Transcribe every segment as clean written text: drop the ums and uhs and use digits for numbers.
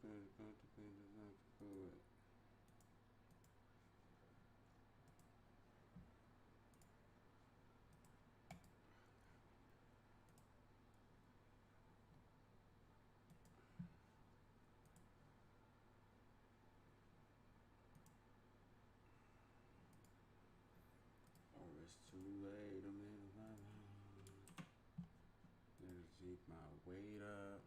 It's too late. Gotta keep my weight up.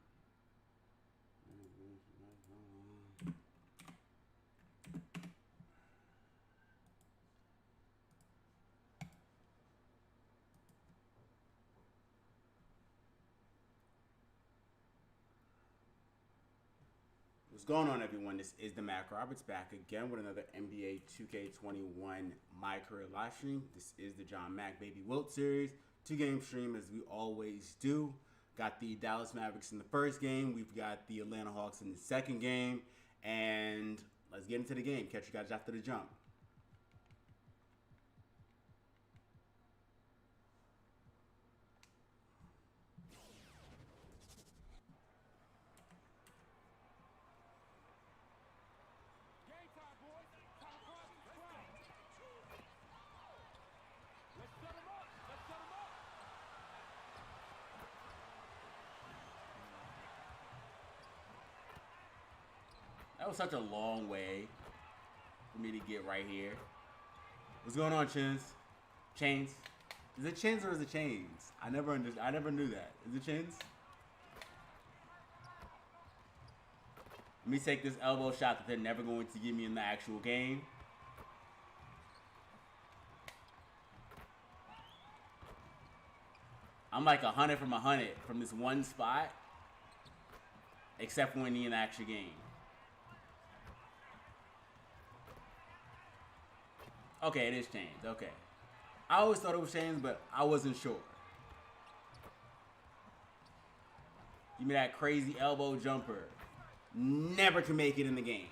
What's going on, everyone? This is the Mack Roberts back again with another NBA 2K21 Mycareer live stream. This is the John Mack Baby Wilt series, 2-game stream as we always do. Got the Dallas Mavericks in the first game. We've got the Atlanta Hawks in the second game. And let's get into the game. Catch you guys after the jump. That was such a long way for me to get right here. What's going on, Chins? Chains? Is it Chins or is it Chains? I never knew that. Is it Chins? Let me take this elbow shot that they're never going to give me in the actual game. I'm like 100 from 100 from this one spot, except for when in the actual game. Okay, it is Chains. Okay. I always thought it was Chains, but I wasn't sure. Give me that crazy elbow jumper. Never can make it in the game.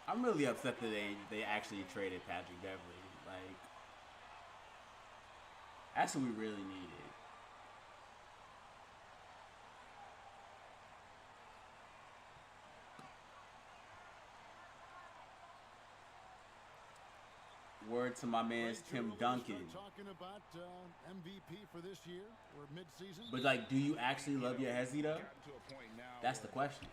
I'm really upset that they actually traded Patrick Beverly. Like, that's what we really needed. Word to my man's Tim Duncan. Talking about MVP for this year or mid-season. But like, do you actually love your Hezzy though? That's the question.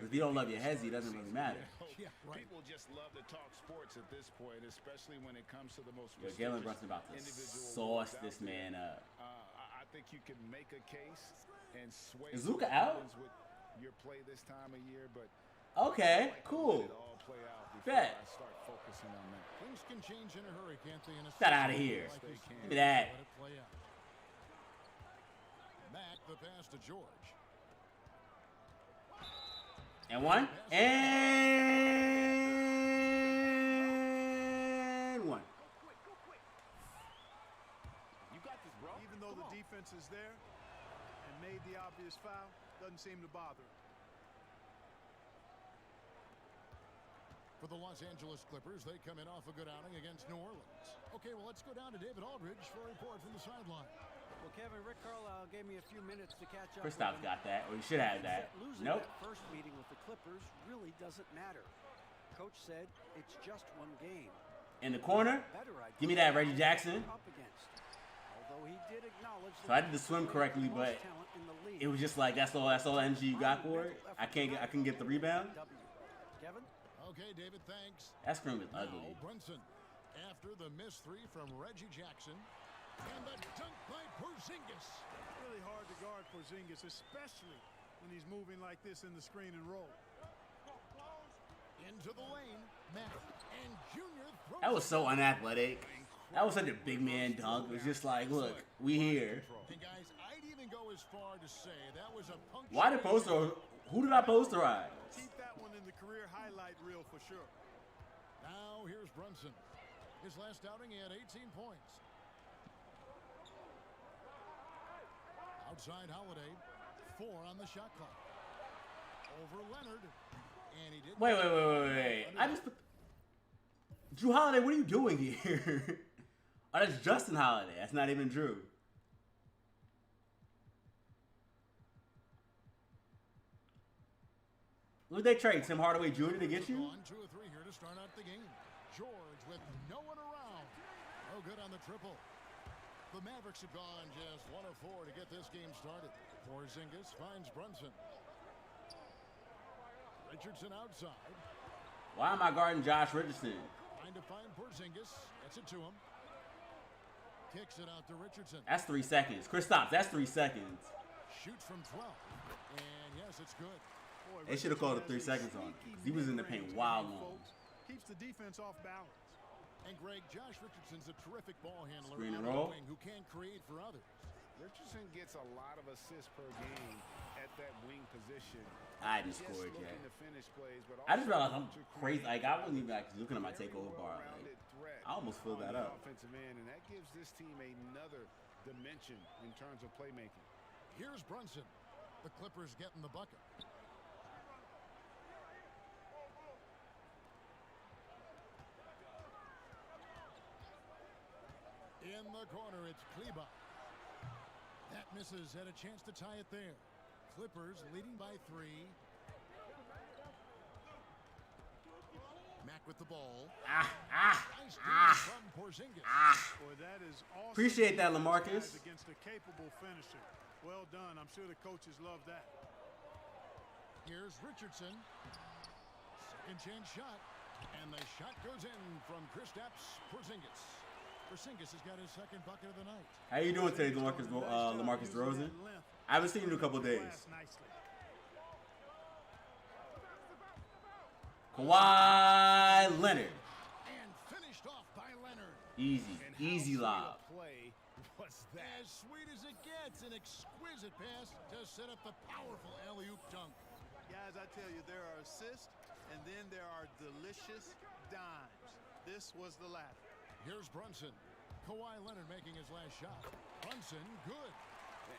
If you don't love your Hezzy, it doesn't really matter. Yeah, right. People just love to talk sports at this point, especially when it comes to the most. Yo, Jalen Brunson about to sauce this man up. I think you can make a case and sway. Is Luka out? With your play this time of year, but. Okay, cool. Bet. Things can change in a hurry, can't they? Get out of here. Give me that. Let it play out. Mack the pass to George. And one. And one. You got this, bro. Even though the defense is there and made the obvious foul, doesn't seem to bother him. For the Los Angeles Clippers, they come in off a good outing against New Orleans. Okay, well, let's go down to David Aldridge for a report from the sideline. Well, Kevin, Rick Carlisle gave me a few minutes to catch up. Kristaps got that, or he should have that. Losing Nope. that first meeting with the Clippers really doesn't matter. Coach said it's just one game. In the corner, give me that Reggie Jackson. Up against. Although he did acknowledge So I did the swim correctly, but it was just like that's all the energy you got for it. I couldn't get the rebound. Kevin? Okay, David, thanks. That screen was Now, ugly. Brunson, after the missed three from Reggie Jackson, and the dunk by Porzingis. Really hard to guard Porzingis, especially when he's moving like this in the screen and roll. Into the lane, Mack and Junior throws. That was so unathletic. That was such a big man dunk. It was just like, look, we here. And guys, I'd even go as far to say that was a punctuation. Why did who did I posterize? Keep that one in the career highlight reel for sure. Now here's Brunson. His last outing, he had 18 points. Outside Holiday. 4 on the shot clock. Over Leonard. And he didn't. Wait. I just put... Drew Holiday, what are you doing here? Oh, that's Justin Holiday. That's not even Drew. Who'd they trade? Tim Hardaway Jr. to get you? 2 or 3 here to start out the game. George with no one around. No good on the triple. The Mavericks have gone just 1 of 4 to get this game started. Porzingis finds Brunson. Richardson outside. Why am I guarding Josh Richardson? Trying to find Porzingis. Gets it to him. Kicks it out to Richardson. That's 3 seconds. Kristaps, that's 3 seconds. Shoots from 12. And yes, it's good. Boy, They should have called it 3 seconds on him, 'cause he was in the paint wild long. Keeps the defense off balance. And Greg, Josh Richardson's a terrific ball handler Screen and on the roll. wing who can create for others. Richardson gets a lot of assists per game at that wing position. I didn't Just score it yet. looking to finish plays, but I just also realized I'm to crazy. create Like, I wasn't even actually looking at my very takeover bar. Like, well-rounded threat I almost filled on that the up. offensive end, and that gives this team another dimension in terms of playmaking. Here's Brunson. The Clippers getting the bucket. In the corner, it's Kleba. That misses. Had a chance to tie it there. Clippers leading by 3. Mack with the ball. Nice defense from Porzingis. Boy, that is awesome. Appreciate that, defense, LaMarcus. guys, against a capable finisher. Well done. I'm sure the coaches love that. Here's Richardson. Second chance shot. And the shot goes in from Kristaps Porzingis. Porzingis has got his second bucket of the night. How you doing today, LaMarcus DeRozan? I haven't seen you in a couple of days. Kawhi Leonard. And finished off by Leonard. Easy. And how Easy sweet a lob. play was that? As sweet as it gets. An exquisite pass to set up the powerful alley-oop dunk. Guys, I tell you, there are assists, and then there are delicious dimes. This was the latter. Here's Brunson. Kawhi Leonard making his last shot. Brunson, good.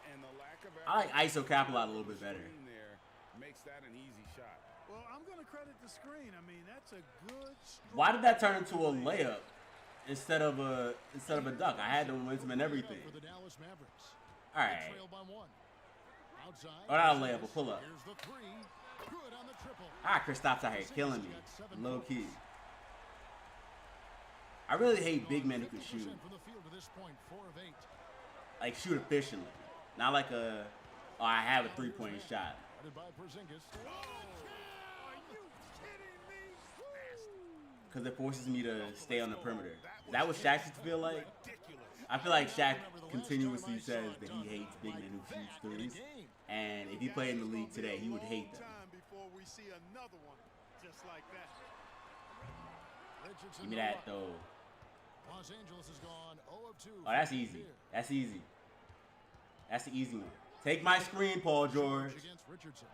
And the lack of I like ISO Capital out a little bit better. there makes that an easy shot. Well, I'm going to credit the screen. I mean, that's a good. Why did that turn into a layup instead of a dunk? I had the momentum and everything. For the Dallas Mavericks. All right. Trail by 1. Outside. Oh, not a layup, a pull up. Here's the 3. Good on the triple. Kristaps out here killing me. Low key. I really hate big men who can shoot. From the field to this point, 4 of 8. Like, shoot efficiently. Not like I have a 3-point shot. Guarded by Porzingis. Because it forces me to stay on the perimeter. Is that what Shaq used to feel like? I feel like Shaq continuously says that he hates big men who shoot threes. And if he played in the league today, he would hate them. Before we see another one just like that. Richardson Give me that, though. Los Angeles has gone 0 of 2. Oh, that's easy. That's easy. That's the easy one. Take my screen, Paul George. Against Richardson.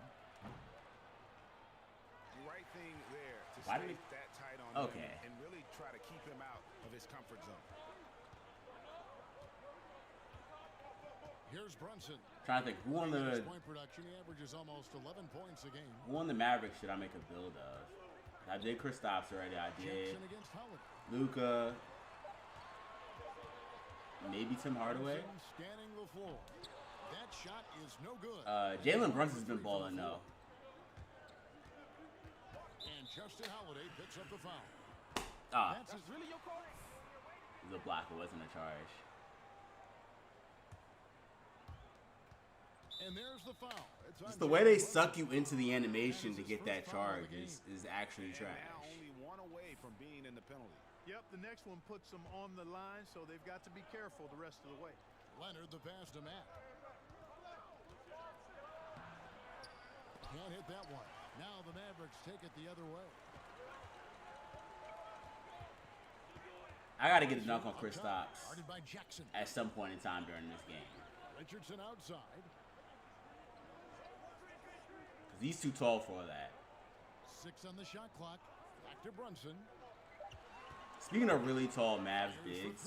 Right thing there to Why did stay he- that tight on Okay. him and really try to keep him out of his comfort zone. Here's Brunson. Trying to think, who on the Point production, he averages almost 11 points a game. Mavericks should I make a build of? I did Kristaps already. I did Jackson against Howard. Luka. Maybe Tim Hardaway. Scanning the floor. That shot is no good. Jalen Brunson's been balling though. And Justin Holiday picks up the foul. Ah, That's really your call. it was a block. It wasn't a charge. And there's the foul. It's on Just the way they Jalen suck Brunson. you into the animation to That is get his that first foul of charge the is actually And trash. now only 1 away from being in the penalty. Yep, the next one puts them on the line, so they've got to be careful the rest of the way. Leonard, the pass to Mack. Can't hit that one. Now the Mavericks take it the other way. I got to get a dunk on Kristaps Guarded by Jackson. at some point in time during this game. Richardson outside. Because he's too tall for that. 6 on the shot clock. Back to Brunson. Speaking of really tall Mavs bigs,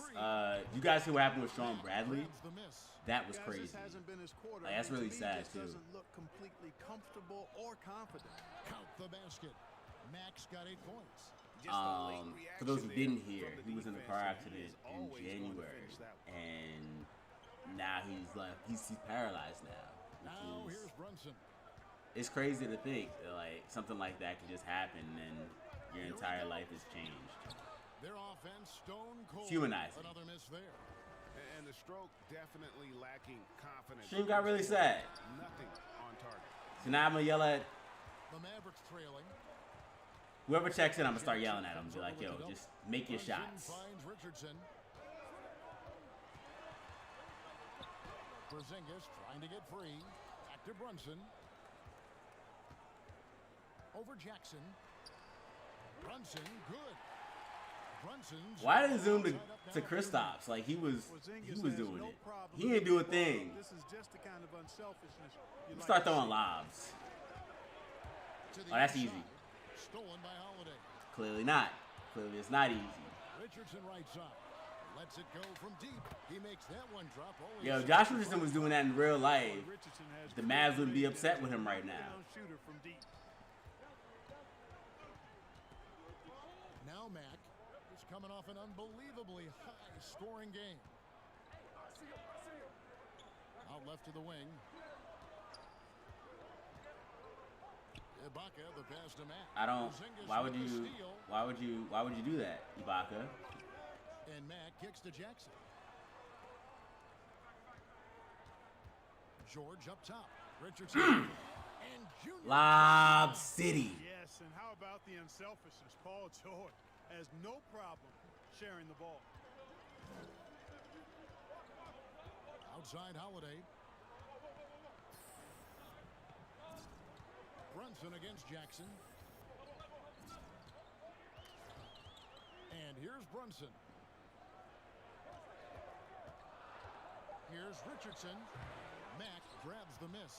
you guys see what happened with Sean Bradley? Grabs the miss. That was Guys, crazy. this hasn't been his quarter. Like, that's I mean, really to me, sad, just too. doesn't look completely comfortable or confident. Count the basket. Mack's got 8 points. Just a late For those who reaction didn't there hear, from the he was in a defense, car and he accident is in always going to January, finish that one. and now he's paralyzed now. Now Which here's Brunson. it's crazy to think that, like, something like that could just happen and your entire life is changed. Their offense stone cold. It's humanizing. Another miss there. And the stroke definitely lacking confidence. Stream got really sad. Nothing on target. So now I'm gonna yell at The Mavericks trailing. whoever checks in. I'm gonna start yelling at them. Be like, yo, just make your Brunson shots. finds Richardson. Porzingis trying to get free. Back to Brunson. Over Jackson. Brunson, good. Brunson's Why did it zoom to Kristaps? Like he was doing it. He didn't do a thing. This is just the kind of unselfishness you like Start to throwing see. lobs. to the Oh, that's inside. easy. Stolen by Holiday. Clearly not. Clearly it's not easy. Richardson right side. Lets it go from deep. He makes that one drop. Only Yo, a Josh second. Richardson was doing that in real life. Richardson has The Mavs wouldn't be created upset with a him right now. knockdown shooter from deep. Now Mack is coming off an unbelievably high-scoring game. Out left to the wing. Ibaka, the pass to Mack. I don't. Porzingis Why would with the you? steal, Why would you do that, Ibaka? And Mack kicks to Jackson. George up top. Richardson and Junior. Lob City. Yes, and how about the unselfishness? Paul George has no problem sharing the ball. Outside Holiday. Brunson against Jackson. And here's Brunson. Here's Richardson. Mack grabs the miss.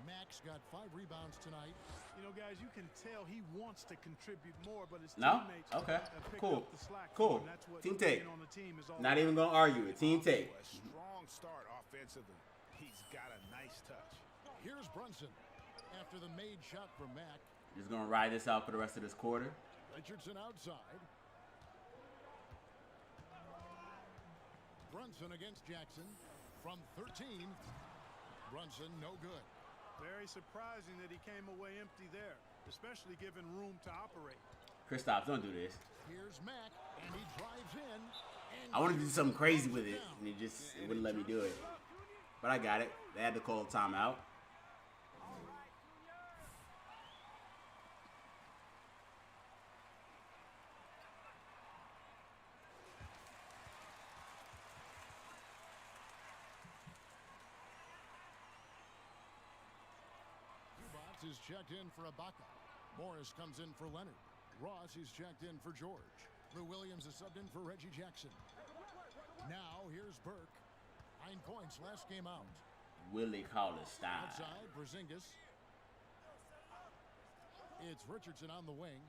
Mack's got 5 rebounds tonight. You know, guys, you can tell he wants to contribute more, but his No? teammates Okay. have picked Cool. up the slack. Cool. For him. That's what Team being take. on the team is all Not about. even gonna argue it. Team take. A strong start offensively. He's got a nice touch. Here's Brunson. After the made shot from Mack. Just gonna ride this out for the rest of this quarter. Richardson outside. Brunson against Jackson. From 13. Brunson no good. Very surprising that he came away empty there, especially given room to operate. Kristaps, don't do this. Here's Mack, and he drives in. And I wanted to do something crazy with it, down. and it wouldn't let me do it. But I got it. They had to call a timeout. Kubac is checked in for Ibaka. Morris comes in for Leonard. Ross is checked in for George. Lou Williams is subbed in for Reggie Jackson. Now here's Burke. 9 points last game out. Willie Cauley style. Outside, Porzingis. It's Richardson on the wing.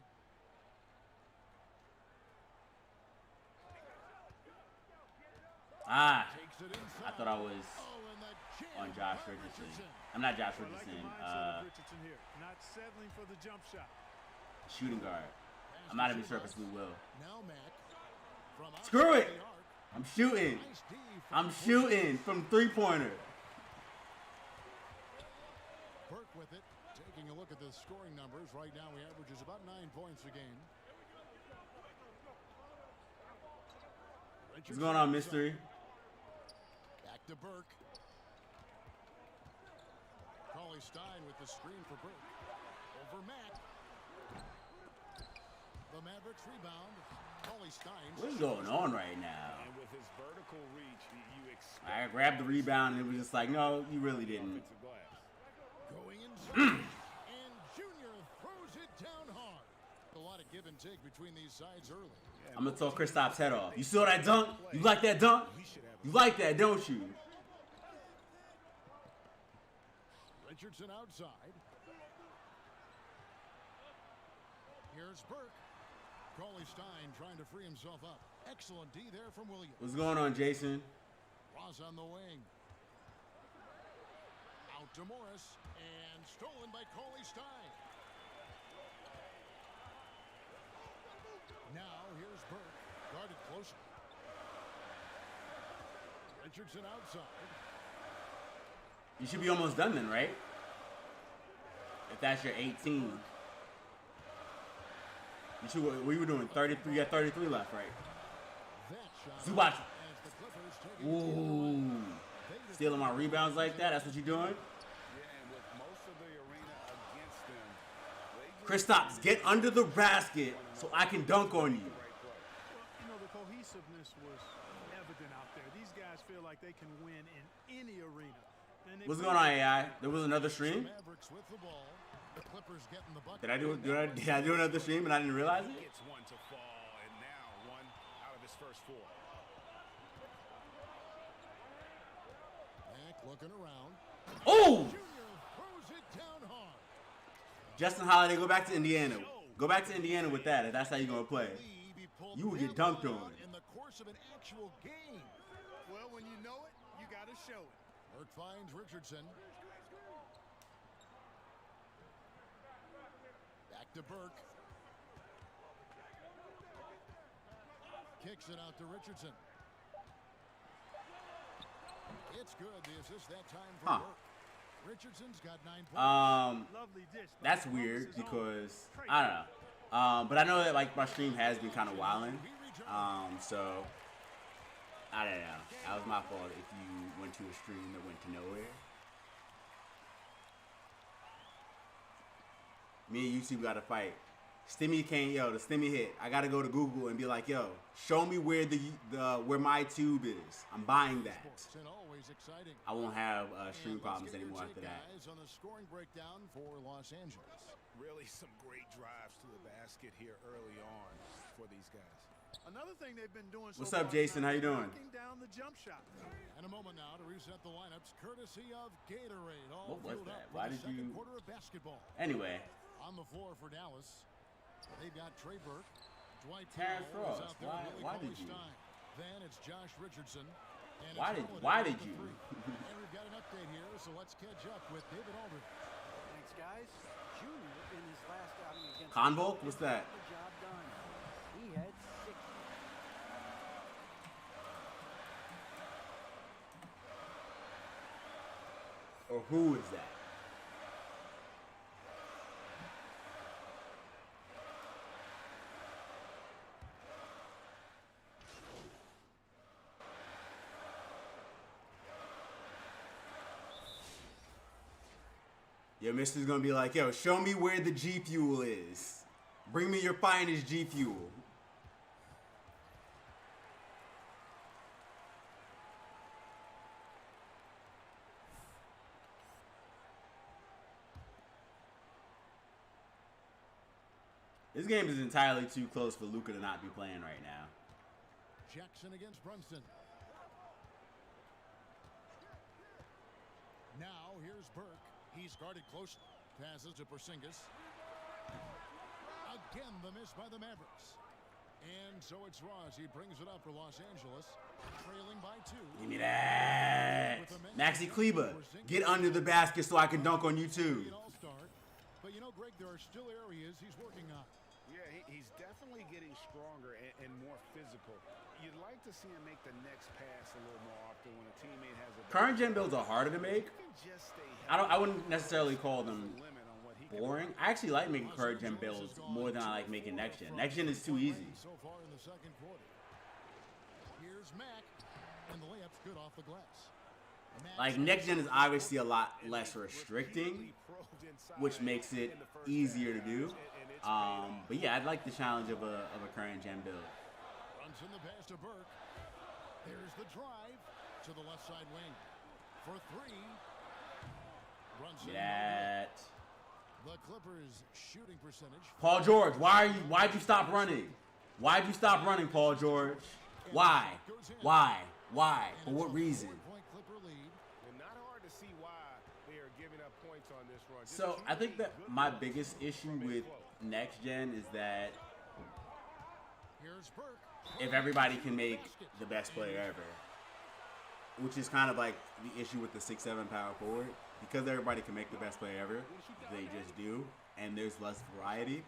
Ah, Takes it inside. I thought I was Oh, and the jam on Josh by Richardson. I'm not Josh I like the Richardson. mindset of Richardson here, not settling for the jump shot. Shooting guard. I'm not even sure if it's Lou Will. Now Mack. From Screw outside it. the arc. I'm shooting. Nice D from I'm Burke. shooting from three-pointer. Burke with it. Taking a look at the scoring numbers. Right now he averages about 9 points a game. What's going on, mystery? Back to Burke. Cauley Stein with the screen for Burke. Over Mack. The Mavericks rebound. Cauley Stein. What is going on right now? And with his vertical reach, you expect I grabbed the rebound and it was just like, no, you really didn't. offensive glass. Going inside. And Junior throws it down hard. A lot of give and take between these sides early. I'm gonna throw Kristaps' head off. You saw that dunk? You like that dunk? You like that, don't you? Richardson outside. Here's Burke. Coley Stein trying to free himself up. Excellent D there from Williams. What's going on, Jason? Ross on the wing. Out to Morris. And stolen by Coley Stein. Now here's Burke. Guarded closely. Richardson outside. You should be almost done then, right? If that's your 18. You should, we were doing 33. You got 33 left, right? Zubac. Ooh. Stealing my rebounds like that? That's what you're doing? Kristaps, get under the basket so I can dunk on you. You know, the cohesiveness was evident out there. These guys feel like they can win in any arena. What's going on, AI? There was another stream? Did I do another stream and I didn't realize it? Gets one to fall, and now one out of his first 4. Mack looking around. Oh! Junior throws it down hard. Justin Holiday, go back to Indiana. Go back to Indiana with that if that's how you're going to play. You will get dunked on. In the course of an actual game. Well, when you know it, you got to show it. Burke finds Richardson. Back to Burke. Kicks it out to Richardson. It's good. The assist that time for Burke. Richardson's got 9 points. Lovely dish. That's weird because I don't know. But I know that like my stream has been kind of wilding. So I don't know. That was my fault if you went to a stream that went to nowhere. Me and YouTube got to fight. Stimmy can't, the Stimmy hit. I got to go to Google and be like, yo, show me where where my tube is. I'm buying that. I won't have stream problems anymore after that. On the scoring breakdown for Los Angeles. Really some great drives to the basket here early on for these guys. Another thing they've been doing. What's up, Jason? How you doing? Down the jump shot. And a moment now to reset the lineups, courtesy of Gatorade. All what was that? Why did you? Quarter of basketball. Anyway. On the floor for Dallas, they've got Trey Burke, Dwight Terrence Powell Ross. is out there. Why did you? Stein. Then it's Josh Richardson. And why did you? And we've got an update here, so let's catch up with David Aldridge. Thanks, guys. Junior in his last outing against Convoke? What's that? the job done. He had 6. Or who is that? Yo, Mister's gonna be like, yo, show me where the G Fuel is. Bring me your finest G Fuel. This game is entirely too close for Luka to not be playing right now. Jackson against Brunson. Now here's Burke. He's guarded closely. Passes to Porzingis. Again, the miss by the Mavericks. And so it's Ross. He brings it up for Los Angeles. Trailing by 2. Give me that. Maxi Kleber, get under the basket so I can dunk on you too. But you know, Greg, there are still areas he's working on. Yeah, he's definitely getting stronger and more physical. You'd like to see him make the next pass a little more often when a teammate has a... Current gen builds are harder to make. I wouldn't necessarily call them boring. I actually like making current gen builds more than I like making next gen. Next gen is too easy. So far in the second quarter. Here's Mack, and the layup's good off the glass. Like next gen is obviously a lot less restricting, which makes it easier to do. But yeah, I'd like the challenge of a current gen build. Runs in the pass to Burke. There's the drive to the left side wing for 3. That. The Clippers shooting percentage. Paul George, why'd you stop running? Why'd you stop running, Paul George? Why? Why? For what reason? Not hard to see why they are giving up points on this run. So I think that my biggest issue with next gen is that Here's Burke. if everybody can make the best player ever, which is kind of like the issue with the 6'7" power forward, because everybody can make the best player ever, they just do, and there's less variety.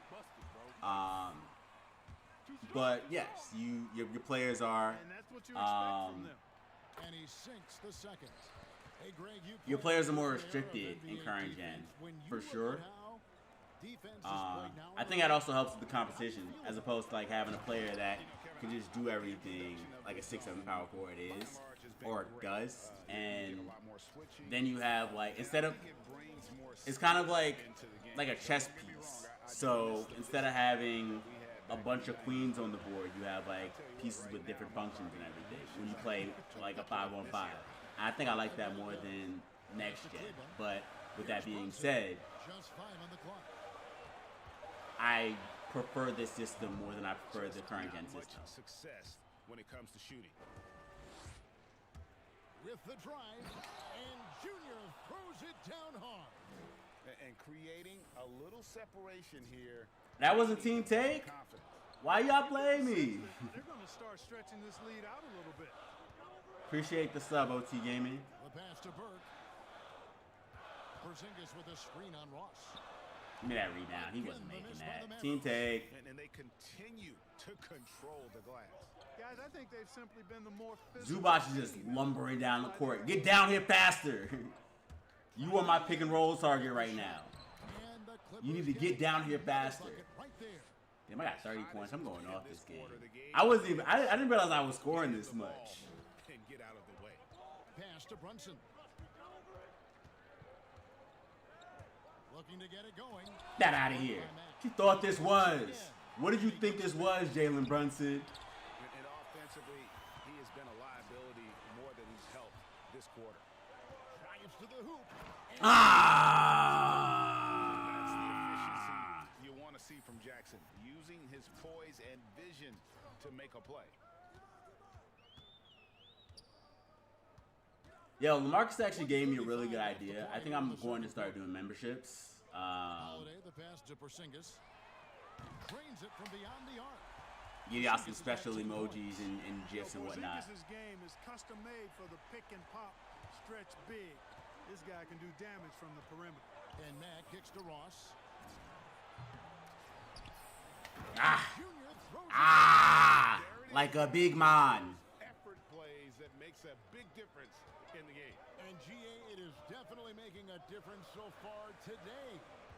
But yes, your players are. And that's what you expect from them. And he sinks the second. Hey, Greg, Your players are more restricted in current gen, for sure. I think that also helps with the competition, as opposed to like having a player that can just do everything like a 6'7" power forward is, or does, and then you have like instead of it's kind of like a chess piece. So instead of having a bunch of queens on the board, you have like pieces with different functions and everything when you play like a 5-on-5. I think I like that more than next gen. But with that being said, I prefer this system more than I prefer the current gen system. Success when it comes to shooting. With the drive, and Junior throws it down hard. And creating a little separation here. That was a team take? Why y'all play me? They're going to start stretching this lead out a little bit. Appreciate the sub, OT Gaming. The pass to Burke. Porzingis with a screen on Ross. Give me that rebound. He wasn't making that. Team take. And they continue to control the glass. Guys, I think they've simply been the more physical. Zubac is just lumbering down the court. Get down here faster. You are my pick and roll target right now. You need to get down here faster. Damn, I got 30 points. I'm going off this game. I didn't realize I was scoring this much. And get out of the way. Pass to Brunson. Looking to get it going. Get out of here. You thought this was. What did you think this was, Jalen Brunson? And offensively, he has been a liability more than he's helped this quarter. Drives to the hoop. That's the efficiency you want to see from Jackson, using his poise and vision to make a play. Yo, LaMarcus actually gave me a really good idea. I think I'm going to start doing memberships. Holiday, the pass to Porzingis. Drains it from beyond the arc. Give y'all some special emojis and GIFs and whatnot. Porzingis' game is custom made for the pick and pop, stretch big. This guy can do damage from the perimeter. And Mack kicks to Ross. Like a big man. Effort plays that makes a big difference in the game. And GA, it is definitely making a difference so far today.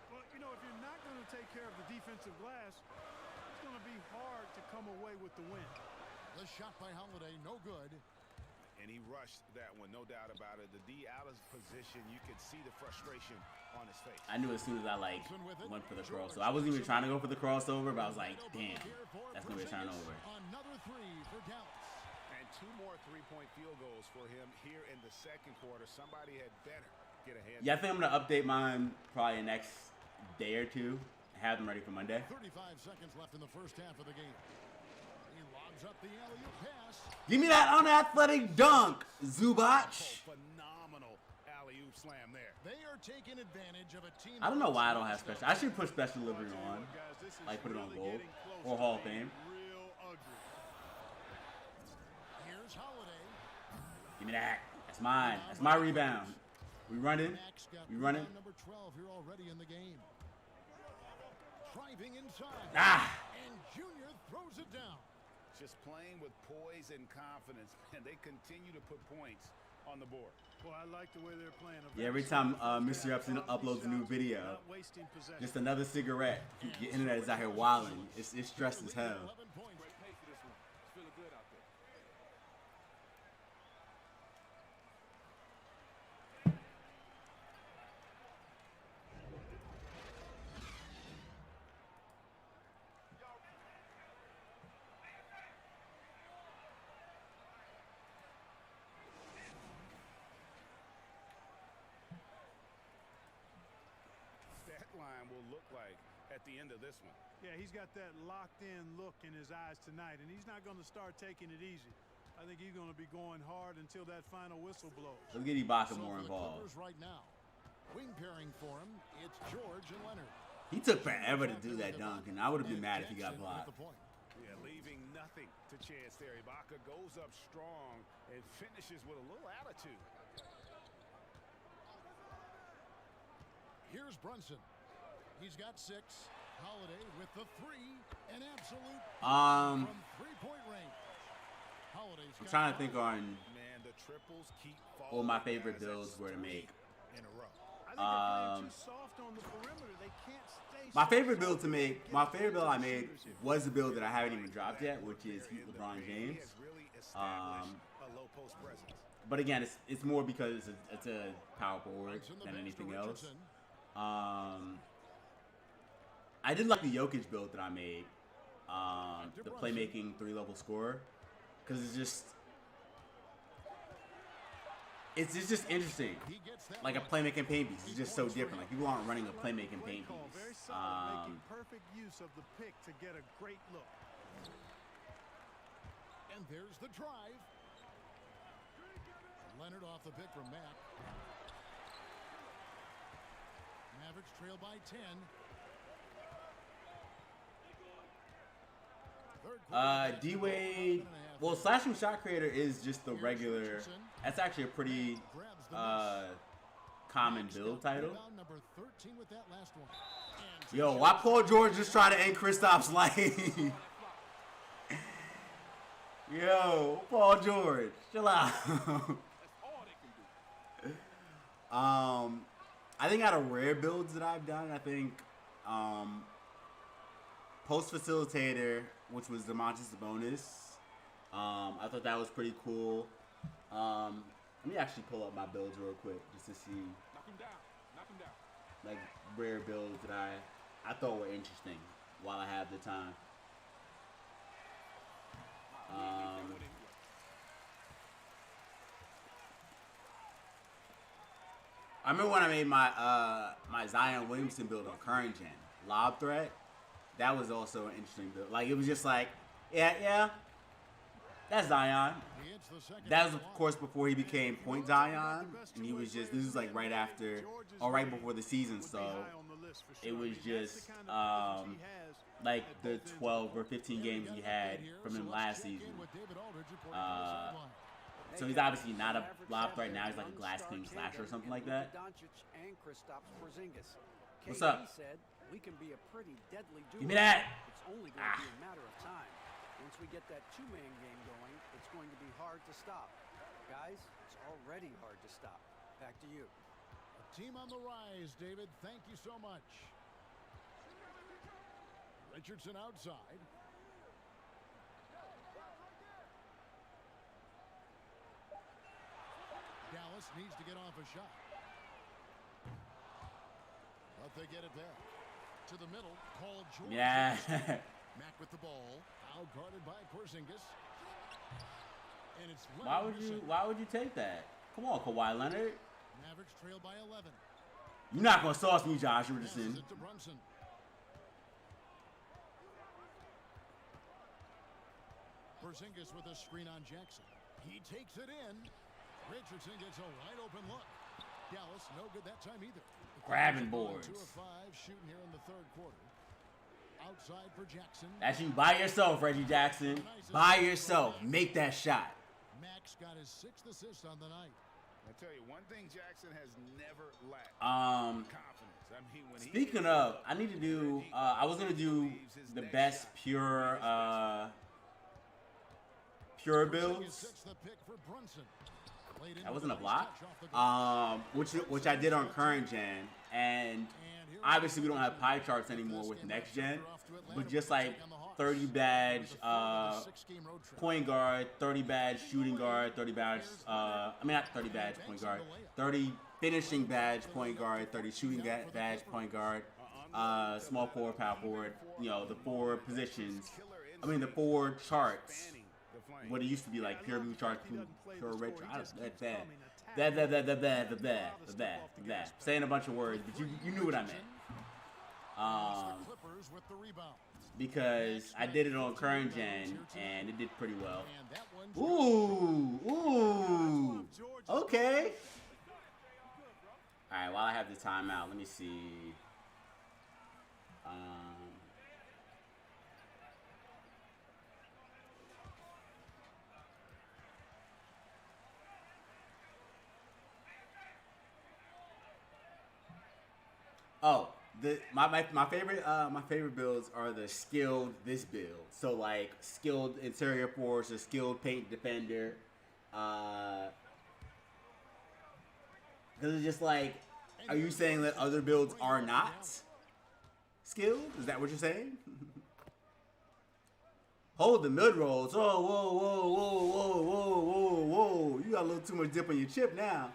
Well, you know, if you're not going to take care of the defensive glass, it's going to be hard to come away with the win. The shot by Holiday, no good. And he rushed that one, no doubt about it. The D out of position, you could see the frustration on his face. I knew as soon as I went for the crossover. I wasn't even trying to go for the crossover, but I was like, damn, that's gonna be a turnover. Another three for Dallas. And 2 more three-point field goals for him here in the second quarter. Somebody had better get ahead. Yeah, I think I'm gonna update mine probably the next day or two. Have them ready for Monday. 35 seconds left in the first half of the game. He lobs up the alley-oop pass. Give me that unathletic dunk, Zubac. Phenomenal alley-oop slam there. They are taking advantage of a team. I don't know why I don't have special. I should put special delivery on, like put it on gold or Hall of Fame. Real ugly. Here's Holiday. Give me that. That's mine. That's my rebound. We running. We running. Number 12 here already in the game. Driving inside. And Junior throws it down. Just playing with poise and confidence, and they continue to put points on the board. Well, I like the way they're playing. Yeah, every time Mr. Upson uploads a new video, just another cigarette. Your internet is out here wilding. It's stressed as hell. 11 points. Line will look like at the end of this one. Yeah, he's got that locked-in look in his eyes tonight, and he's not going to start taking it easy. I think he's going to be going hard until that final whistle blows. Let's get Ibaka more involved. Right now. Wing pairing for him, it's George and Leonard. He took forever to do that dunk, and I would have been mad if he got blocked. Yeah, leaving nothing to chance there. Ibaka goes up strong and finishes with a little attitude. Here's Brunson. He's got 6. Holiday with the 3. An absolute from 3-point range. Holiday's I'm trying to think on Man, the triples keep what my falling, favorite guys. That's builds were to 3 make. in a row. I think they're playing too soft on the perimeter. They can't stay My so favorite soft build to that they make, get my favorite build I to the made shooters here. was the build that I haven't even dropped yet, which is Heat LeBron James. He has really established a low post presence. But again, it's more because it's a power forward than anything else. I did like the Jokic build that I made, the playmaking 3-level scorer, because it's just interesting. Like a playmaking paint piece, it's just so different. Like people aren't running a playmaking paint Very piece. solid, making perfect use of the pick to get a great look. And there's the drive. Leonard off the pick from Mack. Mavericks trail by 10. D-Wade, well, slashing shot creator is just the regular. That's actually a pretty common build title. Number 13 with that last one. Yo, why Paul George just trying to end Kristaps' life? Yo, Paul George, chill out. I think out of rare builds that I've done, I think post facilitator, which was Demontis Sabonis. I thought that was pretty cool. Let me actually pull up my builds real quick just to see like rare builds that I thought were interesting while I have the time. I remember when I made my Zion Williamson build on current gen, lob threat. That was also an interesting build. Like it was just like, yeah, that's Zion. That was of course before he became Point Zion, and he was just, this was like right after or right before the season, so it was just like the 12 or 15 games he had from him last season. So he's obviously not a lob threat now. He's like a glass king slasher or something like that. What's up? We can be a pretty deadly duo. Give me that. It's only going to be a matter of time. Once we get that 2-man game going, it's going to be hard to stop. Guys, it's already hard to stop. Back to you. A team on the rise, David. Thank you so much. Richardson outside. Dallas needs to get off a shot. But they get it back. To the middle, Paul George. Yeah. Mack with the ball. Out guarded by Porzingis. And it's Why would you take that? Come on, Kawhi Leonard. Mavericks trail by 11. You're not gonna sauce me, Josh Richardson. Passes it to Brunson. Porzingis with a screen on Jackson. He takes it in. Richardson gets a wide open look. Dallas no good that time either. Grabbing boards. 2 of 5 shooting here in the third quarter. Outside for Jackson. That's you by yourself, Reggie Jackson. By yourself. Make that shot. Max got his 6th assist on the night. I tell you, one thing Jackson has never lacked. Confidence. I mean, when speaking of, I need to do, I was going to do the best pure builds. That wasn't a block. Which I did on current gen, and obviously we don't have pie charts anymore with next gen, but just like 30 badge point guard, 30 badge shooting guard, 30 badge I mean not 30 badge point guard, 30 finishing badge point guard, 30 shooting badge point guard, small forward, power forward, you know, the 4 positions. I mean the 4 charts. What it used to be like pure blue chart, pure red chart. That. Saying a bunch of words, but you knew what I meant. Because I did it on current gen and it did pretty well. Ooh. Okay. All right. While I have the timeout, let me see. Oh, my favorite builds are the skilled this build. So like skilled interior force or skilled paint defender. Because it's just like, are you saying that other builds are not skilled? Is that what you're saying? Hold the mid rolls. Oh, whoa, whoa, whoa, whoa, whoa, whoa, whoa. You got a little too much dip on your chip now.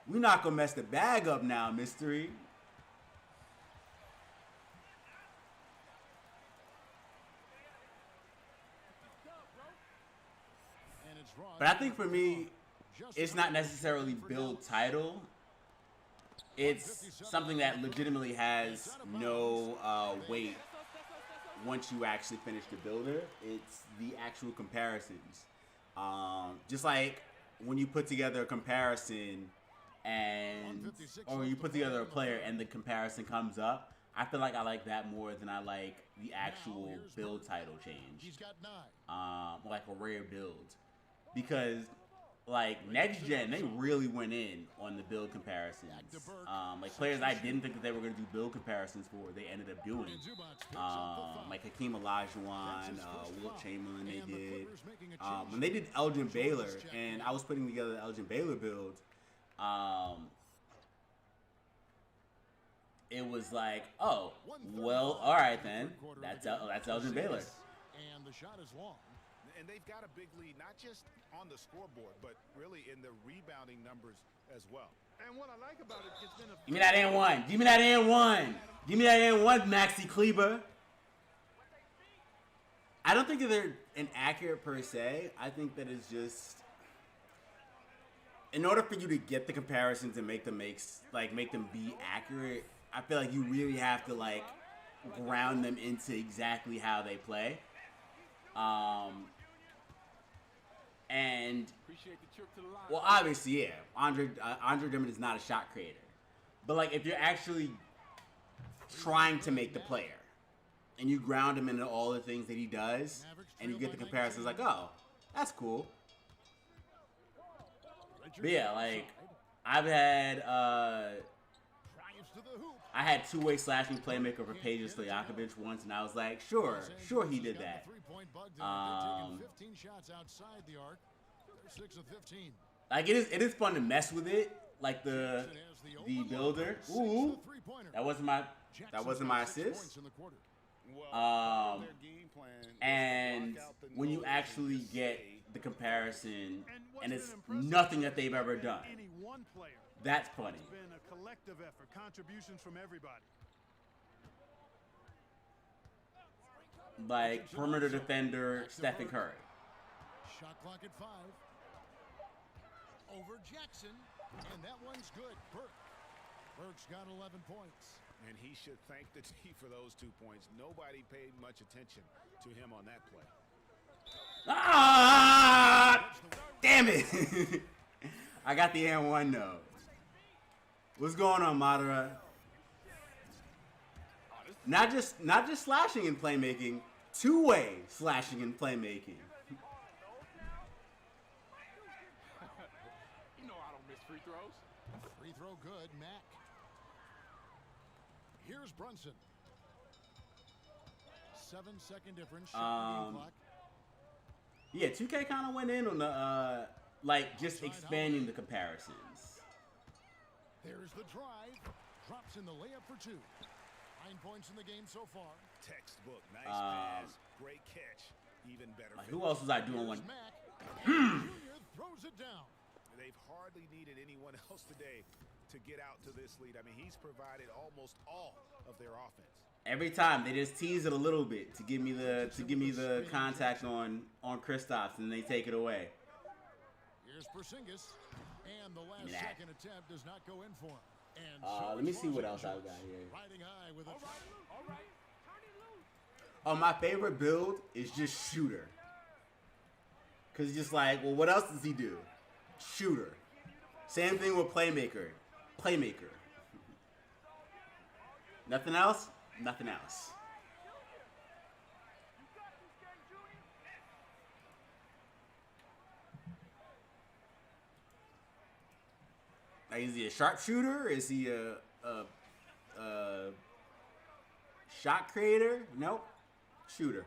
We're not going to mess the bag up now, Mystery. But I think for me, it's not necessarily build title. It's something that legitimately has no weight once you actually finish the builder. It's the actual comparisons. Just like when you put together a comparison or you put together a player and the comparison comes up, I feel like I like that more than I like the actual build title change. Like a rare build. Because like next gen, they really went in on the build comparisons. Like players I didn't think that they were going to do build comparisons for, they ended up doing. Like Hakeem Olajuwon, Wilt Chamberlain, they did. When they did Elgin Baylor, and I was putting together the Elgin Baylor build, it was like, oh, well, all right then, that's Elgin Baylor. And the shot is long. And they've got a big lead, not just on the scoreboard, but really in the rebounding numbers as well. And what I like about it, it's been a... Give me that N1. Give me that N1. Give me that N1, Maxi Kleber. I don't think that they're inaccurate per se. I think that it's just... In order for you to get the comparisons and make them be accurate, I feel like you really have to like ground them into exactly how they play. And well, obviously, yeah, Andre Drummond is not a shot creator, but like if you're actually trying to make the player and you ground him into all the things that he does, and you get the comparisons, like, oh, that's cool. But yeah, like I've had I had two-way slashing playmaker for Peja Stojakovic once, and I was like, sure he did that. Like it is fun to mess with it, like the builder. Ooh, that wasn't my assist. And when you actually get the comparison, and it's nothing that they've ever done, that's funny. It's been a collective effort, contributions from everybody. Like perimeter defender Stephen Curry. Shot clock at 5. Over Jackson, and that one's good. Burke's got 11 points. And he should thank the team for those 2 points. Nobody paid much attention to him on that play. Ah! Damn it! I got the N1 though. What's going on, Madara? Not just slashing and playmaking, two-way slashing and playmaking. You know I don't miss free throws. Free throw good, Mack. Here's Brunson. 7-second difference. Shot game clock. Yeah, 2K kind of went in on the like just expanding the comparisons. There's the drive. Drops in the layup for 2. 9 points in the game so far. Textbook, nice pass, great catch, even better. Like, who else was I doing one? Junior throws it down. They've hardly needed anyone else today to get out to this lead. I mean, he's provided almost all of their offense. Every time they just tease it a little bit to give me the contact on Kristaps, and they take it away. Here's Porzingis, and the last second attempt does not go in for him. And let me see what else I've got here. Riding high with a all right. Oh, my favorite build is just shooter. Cause it's just like, well, what else does he do? Shooter. Same thing with playmaker. Playmaker. Nothing else? Nothing else. Like, is he a sharpshooter? Is he a Shot creator? Nope. Shooter.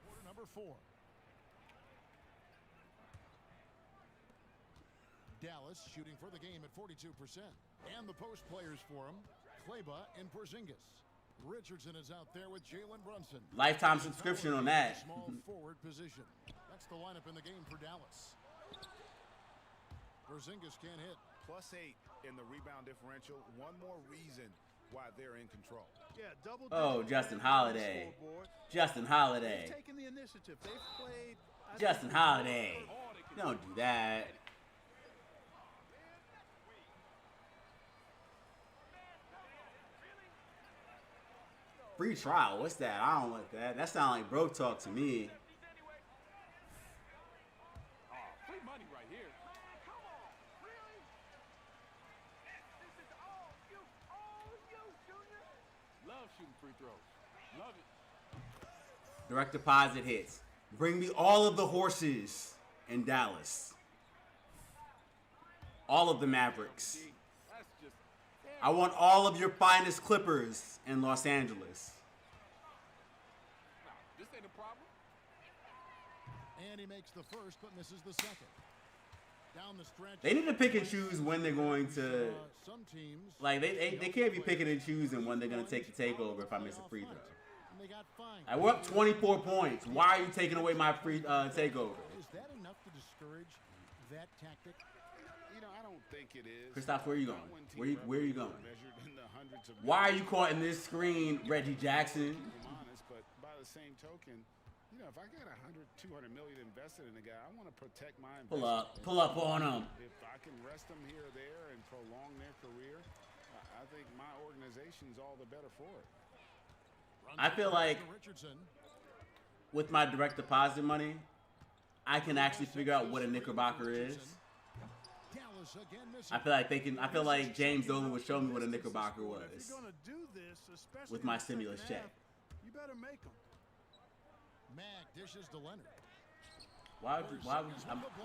Quarter number 4. Dallas shooting for the game at 42%. And the post players for him, Kleba and Porzingis. Richardson is out there with Jalen Brunson. Lifetime subscription on that. Small forward position. That's the lineup in the game for Dallas. Porzingis can't hit. +8 in the rebound differential. One more reason why they're in control. Yeah, double. Oh, Justin Holiday. Justin Holiday. They've taken the initiative. They've played. Justin Holiday. Don't do that. Free trial. What's that? I don't like that. That sounds like broke talk to me. Oh, free money right here. Love shooting free throws. Love it. Direct deposit hits. Bring me all of the horses in Dallas. All of the Mavericks. That's just. I want all of your finest Clippers in Los Angeles. Nah, this ain't a problem. And he makes the first but misses the second. Down the stretch. They need to pick and choose when they're going to, some teams like, they can't be picking and choosing when they're going to take the takeover if I miss a free throw. And they got fined. I we're up 24 points. Why are you taking away my free takeover? Is that enough to discourage that tactic? You know, I don't think it is. Christoph, where are you going? Where are you going? Measured in the hundreds of Why are you caught in this screen, Reggie Jackson? I'm honest, but by the same token, you know, if I got 100, 200 million invested in a guy, I want to protect my investment. Pull up on him. If I can rest them here or there and prolong their career, I think my organization's all the better for it. I feel like Richardson. with my direct deposit money, I can actually figure out what a Knickerbocker is. Dallas again missing. I feel like they can. I feel like James Dolan would show me what a Knickerbocker If was you're gonna do this, especially with in my the second stimulus check. half, you better make them. Mack dishes to Leonard. Why would you?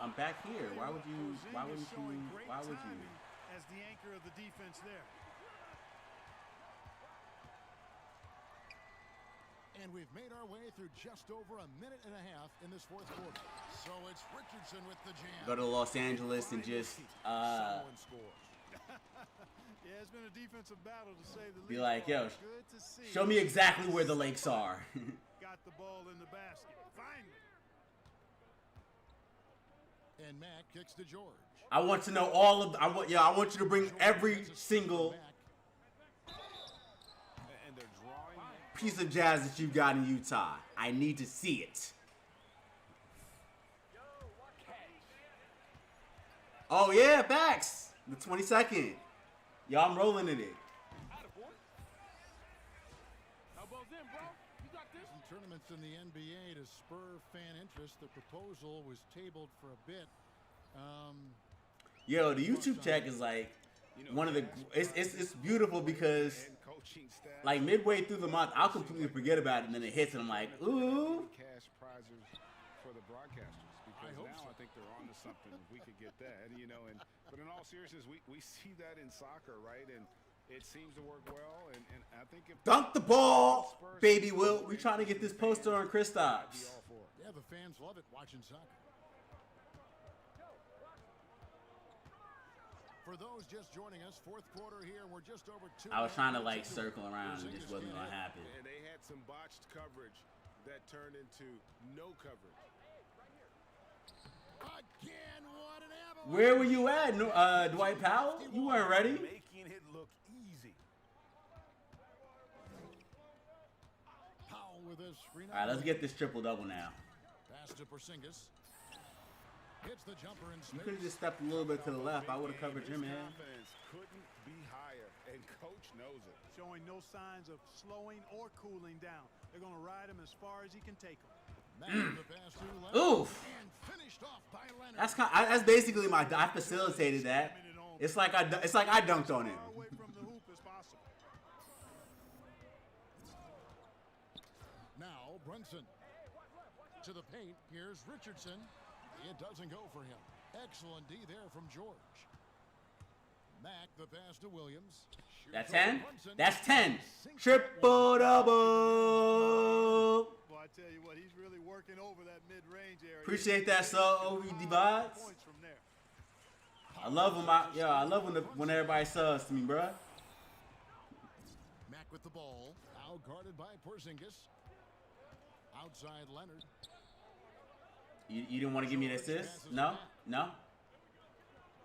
I'm back here. Why would you? Why wouldn't you? Showing great Why would you? timing as the anchor of the defense there. And we've made our way through just over a minute and a half in this fourth quarter. So it's Richardson with the jam. Go to Los Angeles and just Someone scores. Yeah, it's been a defensive battle to say the least. be like, yo, Good to see. show me exactly where the lakes are. Got the ball in the basket. Finally. And Mack kicks to George. I want to know all of. I want you to bring every single And they're drawing. piece of jazz that you got in Utah. I need to see it. Oh yeah, facts. The 22nd. Yo, I'm rolling in it. Elbows in, bro. You got this. Some tournaments in the NBA to spur fan interest. The proposal was tabled for a bit. Yo, the YouTube check is like one of the. It's beautiful because And coaching staff. like midway through the month, I'll completely forget about it, and then it hits, and I'm like, ooh. Cash prizes for the broadcasters because now I think they're on to something. If we could get that, you know, but in all seriousness, we see that in soccer, right? And it seems to work well. And I think if Dunk the ball, baby Wilt. We trying to get this poster on Kristaps. all for it. Yeah, the fans love it watching soccer. For those just joining us, fourth quarter here, we're just over 2. I was trying to like circle around, and it just wasn't gonna happen. And they had some botched coverage that turned into no coverage. Again, what an avalanche. Where were you at, Dwight Powell? You weren't ready. Making it look easy. Powell with his screen. All right, let's get this triple double now. Pass to Porzingis. Hits the jumper in You space. could have just stepped a little bit to the left. I would have covered your His man. confidence couldn't be higher, and coach knows it. Showing no signs of slowing or cooling down. They're going to ride him as far as he can take him. Mack with the pass to Leonard. Oof. And finished off by Leonard. That's basically my. I facilitated that. It's like I dunked on him. Far away from the hoop as possible. Now Brunson to the paint. Here's Richardson. It doesn't go for him. Excellent D there from George. Mack the pass to Williams. That's 10. That's 10. Triple double. Well, I tell you what, he's really working over that mid-range area. Appreciate that, so OV divides. Points from there. I love when everybody subs to me, bruh. Mack with the ball. Out guarded by Porzingis. Outside Leonard. You didn't want to give me an assist? No? No?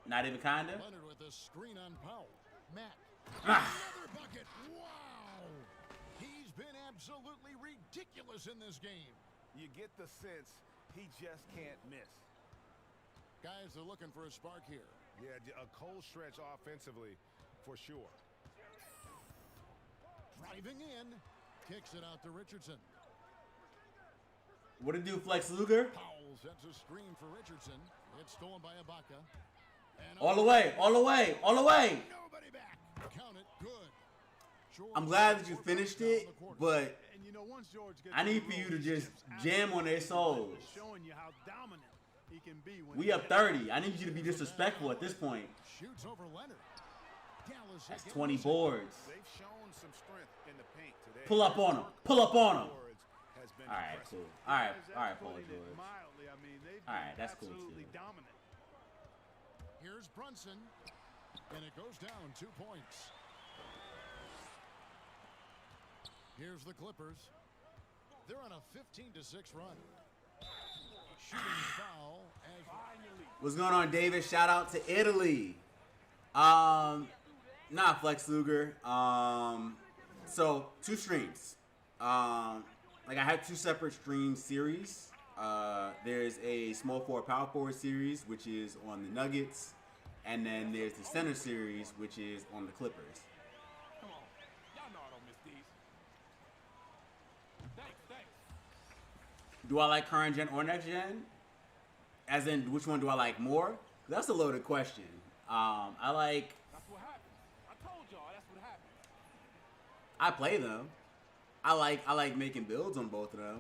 Not even kinda? Leonard with a screen on Powell. Mack. Ah. Another bucket. Wow. He's been absolutely ridiculous in this game. You get the sense he just can't miss. Guys are looking for a spark here. Yeah, a cold stretch offensively for sure. Driving in. Kicks it out to Richardson. What it do, Flex Luger? Powell sets a screen for Richardson. It's stolen by Ibaka. And All the way, all the way, all the way. nobody back. Count it. Good. I'm glad that you finished it, but And you know, once George gets I need on the for you roll, to he just steps jam on their souls. showing you how dominant he can be when We he up 30. I need you to be disrespectful at this point. Shoots over Leonard. Dallas That's again 20 with it. boards. They've shown some strength in the paint today. Pull up on him. Pull up on him. Has been All right, impressive. cool. All right, That's all right, Paul putting it George. mildly. I mean, they've All right, been that's cool, absolutely too. dominant. Here's Brunson. And it goes down 2 points. Here's the Clippers. They're on a 15-6 run. Shooting foul as What's going on, David? Shout out to Italy. Nah, Flex Luger. So 2 streams. Like I have 2 separate stream series. There's a small forward, power forward series, which is on the Nuggets, and then there's the center series, which is on the Clippers. Come on. Y'all know I don't miss these. Thanks. Do I like current gen or next gen? As in, which one do I like more? That's a loaded question. I like. That's what happens. I told y'all that's what happens. I play them. I like making builds on both of them.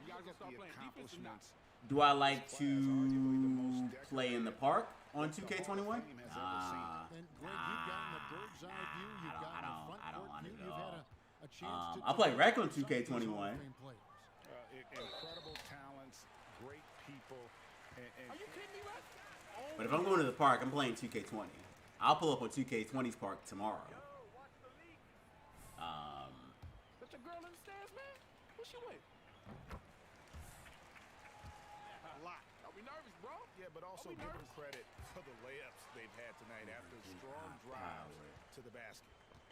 You guys gonna start The playing defense or not? accomplishments. Do I like to play in the park on 2K21? And Greg, you've gotten the bird's eye view. You've gotten the front I don't court want view. it You've at had all. a chance to I play talk rec on to some of these 2K21. Hall of Fame players. Incredible talents, great people, and Are you kidding me, Russ? But if I'm going to the park, I'm playing 2K20. I'll pull up on 2K20's park tomorrow. But your girl in the stands, man? Who she with? A lot. Are we nervous, bro? yeah, but also Are we give them nervous? credit for the layups they've had tonight after strong drives to the basket.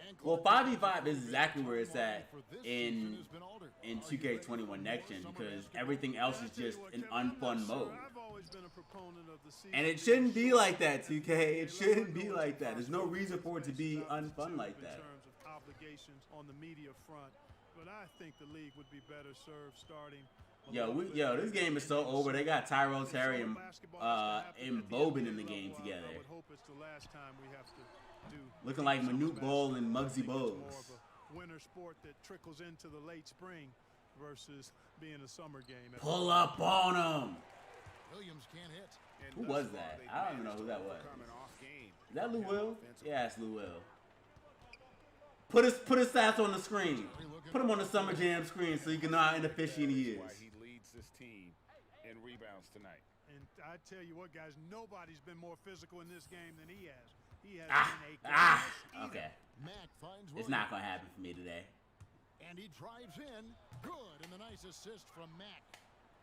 And Well, Clark 5v5 is exactly where it's at for this in season has been altered. 2K21 next gen, because everything else is just an unfun mode. I've always been a proponent of the season And it shouldn't be like that, 2K. It shouldn't be like that. There's no reason for it to be unfun like that. In terms of obligations on the media front, but I think the league would be better served starting. Yo, this game is so over. They got Tyrell Terry and Boban in the game together. I would hope it's the last time we have to do. Looking like Manute Bol and Muggsy More Bogues. of a winter sport that trickles into the late spring versus being a summer game. Pull up on him. Williams can't hit. And Who thus was far, that? they've I don't even know managed who to that was. overcome an off game. Is that Lou Will? Yeah, it's Lou Will. Put his stats on the screen. Put him on the Summer Jam screen so you can know how inefficient he Why is. he leads this team in rebounds tonight. And I tell you what, guys, nobody's been more physical in this game than he has. He has been a class eater. Okay. Mack finds It's Williams. not gonna happen for me today. And he drives in. Good. And the nice assist from Mack.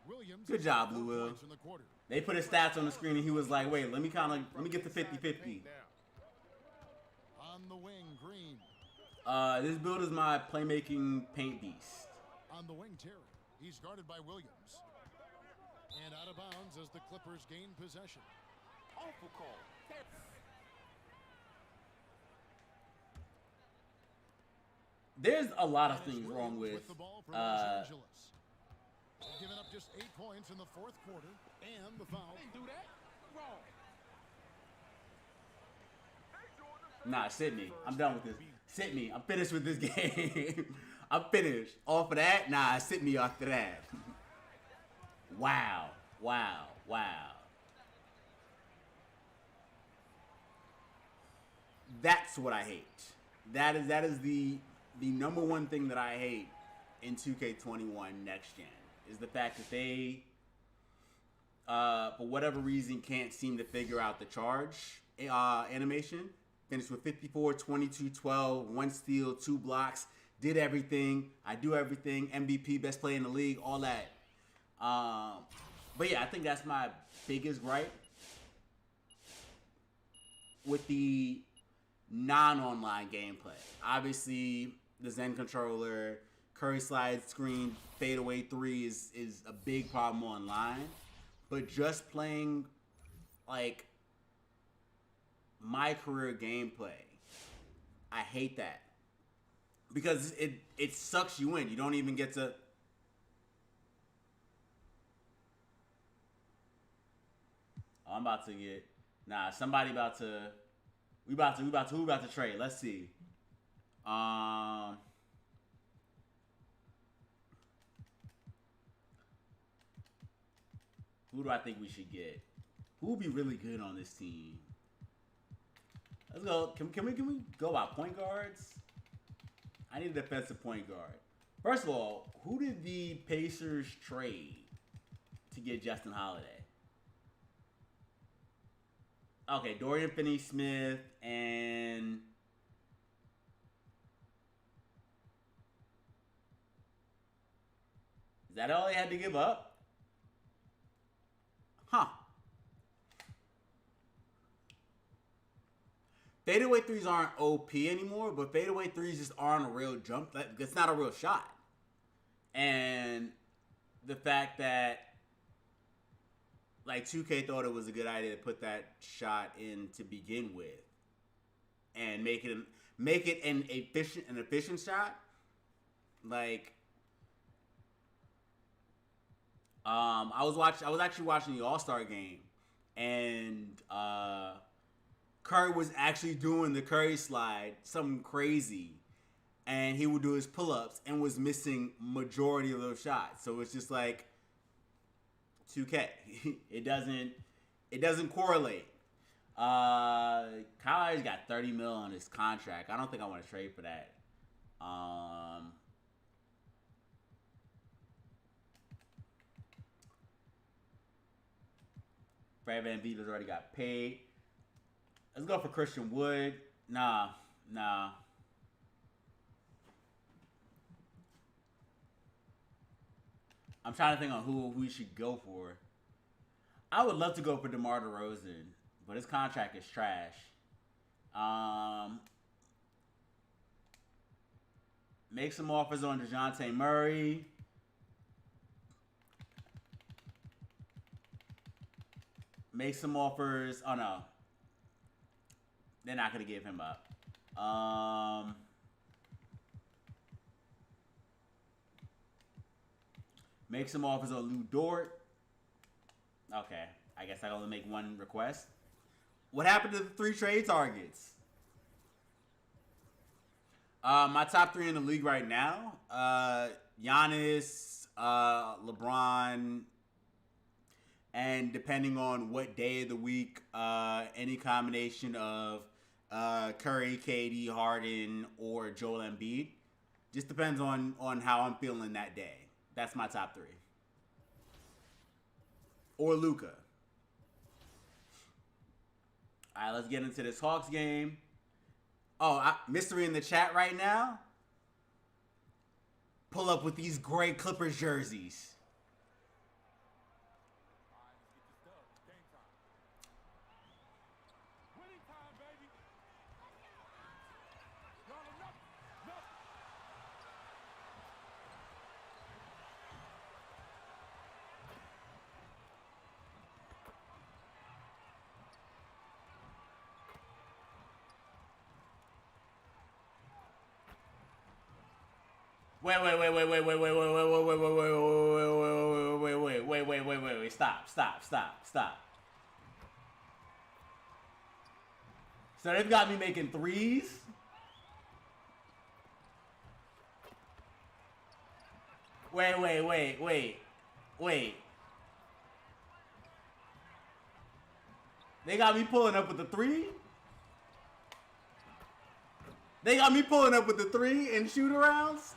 Williams. Good job, Lou 4 Will. points in the quarter. They put his stats on the screen and he was like, wait, let me get the 50-50. On the wing, Green. This build is my playmaking paint beast. On the wing, Terry. He's guarded by Williams. And out of bounds as the Clippers gain possession. Awful call. There's a lot of That is things wrong with the ball for Los Angeles. Giving up just 8 points in the fourth quarter. And the foul. They do that? Wrong. Nah, sit me. I'm done with this. Sit me. I'm finished with this game. I'm finished. Off of that? Nah, sit me after that. Wow. That's what I hate. That is the number one thing that I hate in 2K21 next gen is the fact that they, for whatever reason, can't seem to figure out the charge animation. Finished with 54, 22, 12, 1 steal, 2 blocks. Did everything. I do everything. MVP, best player in the league, all that. But yeah, I think that's my biggest gripe with the non-online gameplay. Obviously, the Zen controller, Curry slide screen, fadeaway 3 is a big problem online. But just playing like Mycareer gameplay, I hate that. Because it sucks you in. You don't even get to. Oh, I'm about to get. Nah, somebody about to. Who about to trade? Let's see. Who do I think we should get? Who would be really good on this team? Let's go. Can we go by point guards? I need a defensive point guard. First of all, who did the Pacers trade to get Justin Holiday? Okay, Dorian Finney-Smith and is that all they had to give up? Huh. Fadeaway threes aren't OP anymore, but fadeaway threes just aren't a real jump. That's not a real shot. And the fact that like 2K thought it was a good idea to put that shot in to begin with, and make it an efficient shot. Like, I was actually watching the All-Star game, and Curry was actually doing the Curry slide, something crazy, and he would do his pull-ups and was missing majority of those shots. So it's just like 2K. It doesn't correlate. Kylie's got $30 million on his contract. I don't think I want to trade for that. Fred VanVleet's already got paid. Let's go for Christian Wood. Nah. I'm trying to think on who we should go for. I would love to go for DeMar DeRozan, but his contract is trash. Make some offers on DeJounte Murray. Make some offers. Oh no. They're not going to give him up. Make some offers on Lou Dort. Okay. I guess I only make one request. What happened to the 3 trade targets? My top 3 in the league right now. Giannis, LeBron, and depending on what day of the week, any combination of Curry, KD, Harden, or Joel Embiid. Just depends on how I'm feeling that day. That's my top 3. Or Luka. All right, let's get into this Hawks game. Oh, mystery in the chat right now. Pull up with these gray Clippers jerseys. Wait, stop. So they've got me making threes? Wait. They got me pulling up with the 3? They got me pulling up with the 3 and shoot arounds.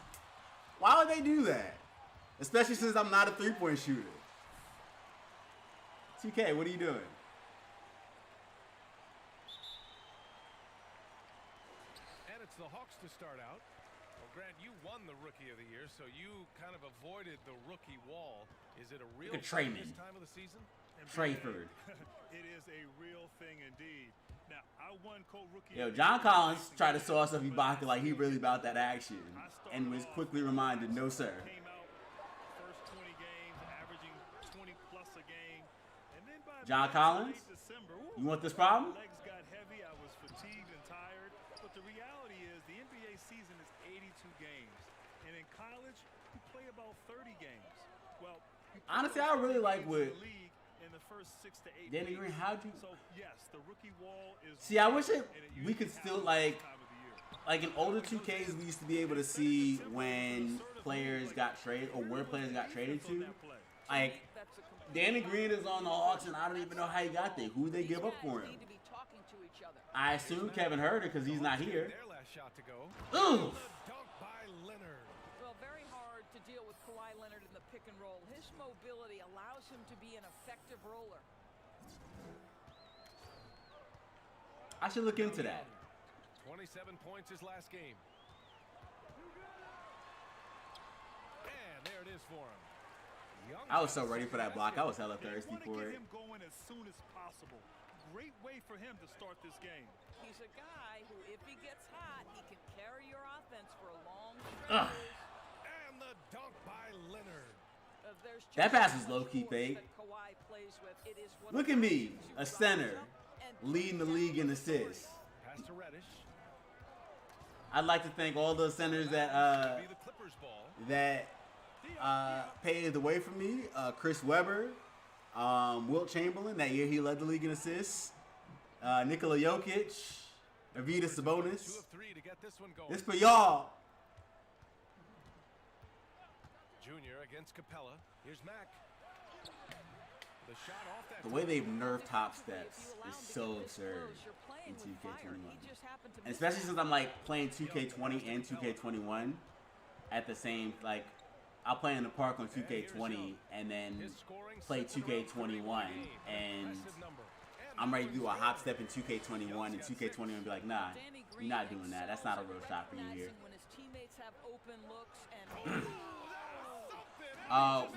Why would they do that? Especially since I'm not a 3-point shooter. 2K, what are you doing? And it's the Hawks to start out. Well, Grant, you won the Rookie of the Year, so you kind of avoided the rookie wall. Is it a real thing this time of the season? Trayford. It is a real thing indeed. Now, I won co-rookie. Yo, John Collins tried to sauce up Ibaka like he really about that action, and was quickly reminded, no sir. Came out first 20 games, averaging 20 plus a game, and then by John Collins, December, you want this problem? legs got heavy. I was fatigued and tired. But the reality is, the NBA season is 82 games, and in college, you play about 30 games. Well, Honestly, I really like what in the first 6 to 8 Danny Green. How'd you? So yes, the rookie wall is. See, I wish we could still like in older 2Ks we used to be able to see when players got traded or where players got traded to. Like Danny Green is on the Hawks, and I don't even know how he got there. Who they give up for him? I assume Kevin Huerter because he's not here. Their last shot to go. Ooh. Dunk by Leonard. Well, very hard to deal with Kawhi Leonard in the pick and roll. His mobility allows him to be an effective roller. I should look into that. 27 points his last game. And there it is for him. I was so ready for that block. I was hella thirsty for it. Him going as soon as possible. Great way for him to start this game. He's a guy who, if he gets hot, he can carry your offense for a long Ugh. stretch. And the dunk by Leonard. That pass was low-key fake. Look at me, a center, leading the league in assists. Pass to Reddish. I'd like to thank all those centers that Be the Clippers ball. paved the way for me. Chris Webber, Wilt Chamberlain. That year he led the league in assists. Nikola Jokic, Arvydas Sabonis. 2 of 3 to get this one going. This for y'all. Junior against Capella. Here's Mack. The shot off that. The way they've nerfed top steps is so absurd in 2K21. And especially since I'm like playing 2K20 and 2K21 at the same, like I'll play in the park on 2K20 and then play 2K21, and I'm ready to do a hop step in 2K21 and 2K21 and be like, nah, you're not doing that. That's not a real shot for you here.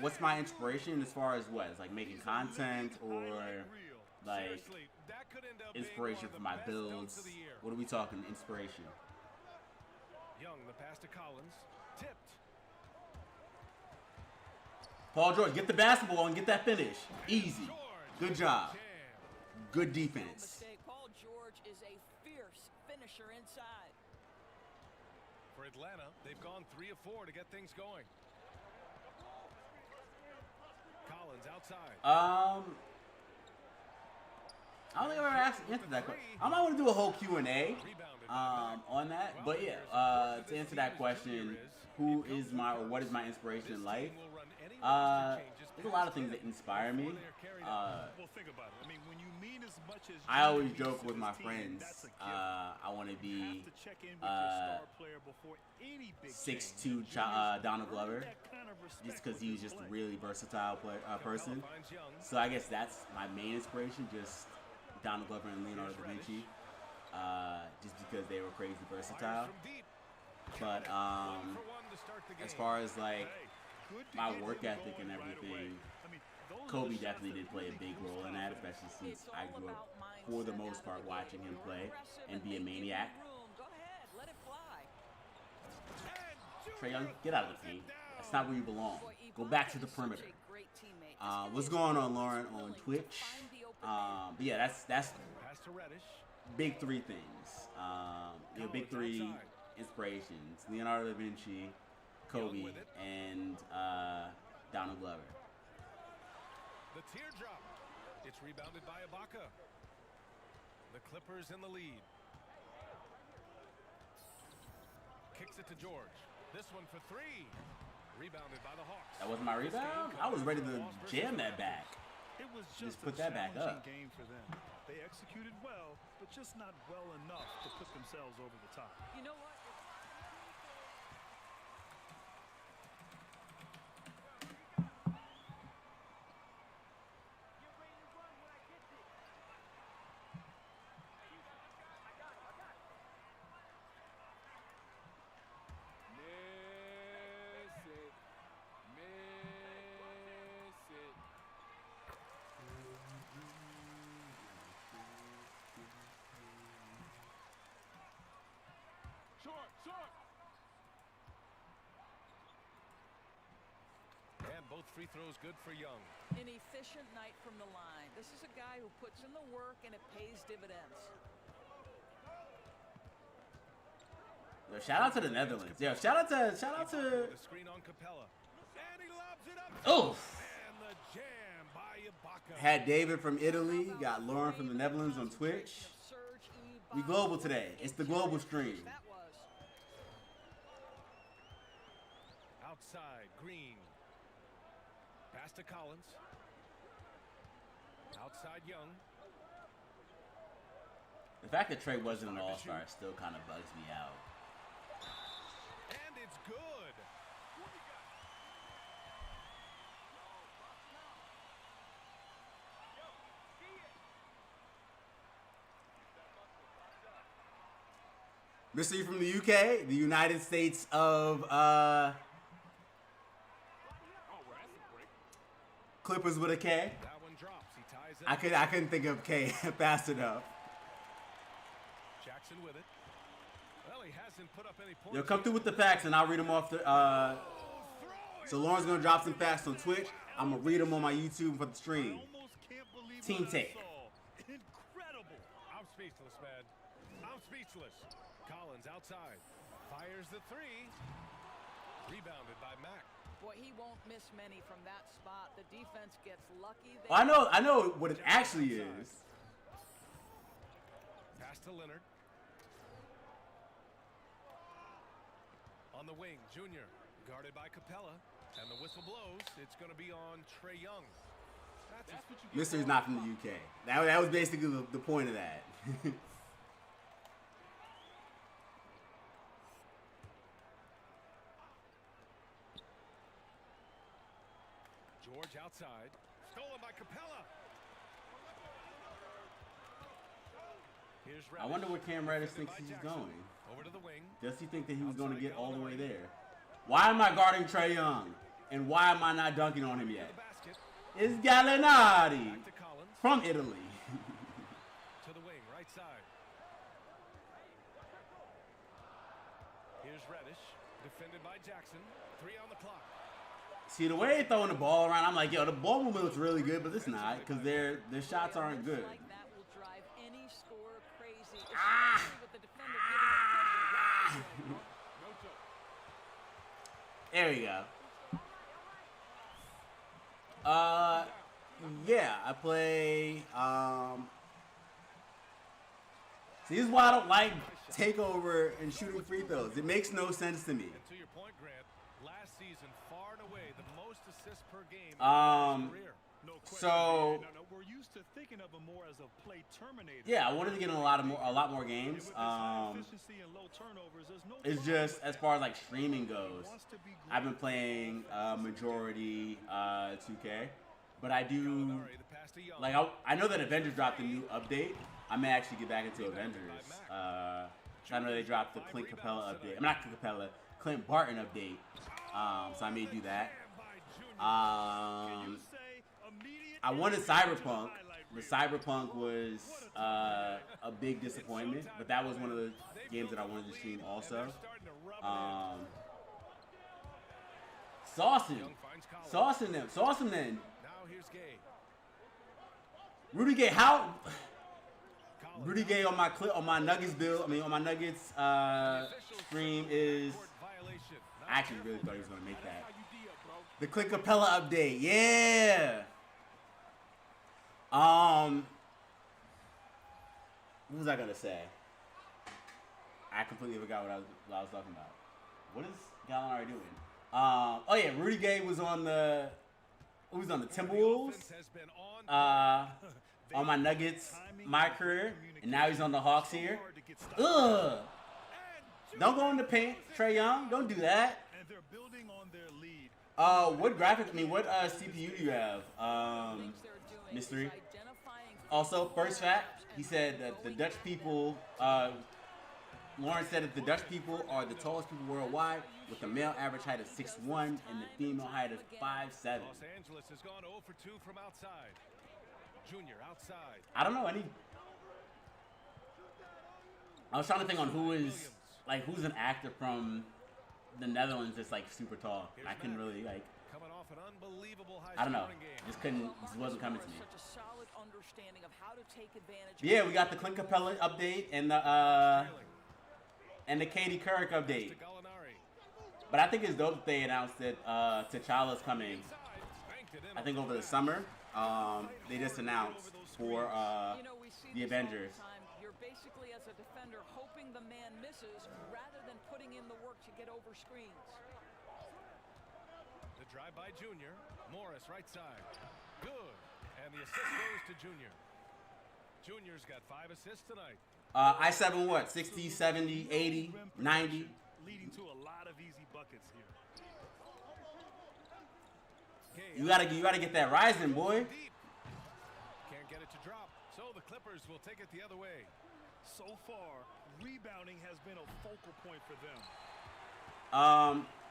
What's my inspiration as far as what? It's like making content or like inspiration for my builds? What are we talking inspiration? Young, the pass to Collins. Tipped. Paul George, get the basketball and get that finish. Easy. Good job. Good defense. Paul George is a fierce finisher inside. For Atlanta, they've gone 3 of 4 to get things going. Collins outside. I don't think I've ever answered that question. I might want to do a whole Q&A on that. But yeah, to answer that question, who is my or what is my inspiration in life? There's a lot of things that inspire me. I always joke with my friends. I want to be 6'2" Donald Glover, just because he's just a really versatile person. So I guess that's my main inspiration, just Donald Glover and Leonardo da Vinci, just because they were crazy versatile. But as far as like my work ethic and everything, Kobe definitely did play a big role in that, especially since I grew up for the most part watching him play and be a maniac. Trae Young, get out of the paint. That's not where you belong. Go back to the perimeter. What's going on, Lauren, on Twitch? But yeah, that's big 3 things. Big 3 inspirations: Leonardo da Vinci, Kobe, and Donald Glover. The teardrop. It's rebounded by Ibaka. The Clippers in the lead. Kicks it to George. This one for 3. Rebounded by the Hawks. That wasn't my rebound? I was ready to jam that back. It was just put that back up. Game for them. They executed well, but just not well enough to put themselves over the top. You know what? And both free throws good for Young. An efficient night from the line. This is a guy who puts in the work and it pays dividends. Yo, shout out to the Netherlands. Yo, shout out to The screen on Capella. And he lobs it up. Oof. And the jam by Ibaka. Had David from Italy, got Lauren from the Netherlands on Twitch. We global today. It's the global stream. Outside, Green. Pass to Collins. Outside, Young. The fact that Trey wasn't an all-star still kind of bugs me out. And it's good. Mr. from the UK, the United States of Clippers with a K. That one drops. He ties it. I couldn't think of K fast enough. Jackson with it. Well, he hasn't put up any points. Yo, come through with the facts and I'll read them off the. So Lauren's gonna drop some facts on Twitch. I'm gonna read them on my YouTube for the stream. Team take. Incredible. I'm speechless, man. I'm speechless. Collins outside. Fires the three. Rebounded by Mack. Boy, he won't miss many from that spot. The defense gets lucky. I know what it actually is. Pass to Leonard. On the wing, Junior. Guarded by Capella. And the whistle blows. It's going to be on Trey Young. That's what you get. Mystery's not from the UK. That was basically the point of that. George outside. Stolen by Capella. Here's I wonder where Cam Reddish thinks he's going. Over to the wing. Does he think that he was going to get all the way there? Why am I guarding Trey Young? And why am I not dunking on him yet? It's Gallinari from Italy. To the wing, right side. Here's Reddish, defended by Jackson. 3 on the clock. See, the way they throwing the ball around, I'm like, yo, the ball movement looks really good, but it's not because their shots aren't good. Like that will drive any scorer crazy. Ah! With the defender giving the pressure. There we go. Yeah, I play. See, this is why I don't like takeover and shooting free throws. It makes no sense to me. And to your point, Grant, last season, far and away, the most assists per game in his career. No question. So No, we're used to thinking of him more as a play terminator. yeah, I wanted to get in a lot more games. Efficiency and low turnovers, there's no It's just as far as like streaming goes, I've been playing majority 2K, but I do like I know that Avengers dropped a new update. I may actually get back into Avengers. I know they dropped the Clint Capella update. I'm not Clint Capella, Clint Barton update. So I may do that. I wanted Cyberpunk. The Cyberpunk was a big disappointment, but that was one of the games that I wanted to stream also. Sauce him then. Now here's Gay. Rudy Gay, how? Rudy Gay on my Nuggets build. I mean, on my Nuggets stream is. I actually really thought he was gonna make that. The Clint Capella update, yeah. What was I gonna say? I completely forgot what I was talking about. What is Gallinari doing? Oh yeah, Rudy Gay was on the. Who was on the Timberwolves? on my Nuggets, Mycareer, and now he's on the Hawks here. Ugh. Don't go in the paint, Trae Young. Don't do that. And they're building on their lead. What graphic? I mean, what CPU do you have? Mystery. Also, first fact, he said that the Dutch people. Lawrence said that the Dutch people are the tallest people worldwide, with the male average height of 6'1" and the female height of 5'7". Los Angeles has gone 0 for 2 from outside. Junior outside. I don't know any. I was trying to think on who's an actor from the Netherlands that's like super tall. I couldn't really like. Coming off an unbelievable high I don't know. game. This wasn't coming to me. Such a solid understanding of how to take advantage. Yeah, we got the Clint Capella update and the Katie Couric update. But I think it's dope that they announced that T'Challa's coming. I think over the summer. They just announced for the Avengers. You're basically as a defender hoping the man misses rather than putting in the work to get over screens. The drive by Junior. Morris right side. Good. And the assist goes to Junior. Junior's got 5 assists tonight. I7 what? 60, 70, 80, 90. Leading to a lot of easy buckets here. You gotta get that rising, boy. Can't get it to drop. So the Clippers will take it the other way. So far, rebounding has been a focal point for them.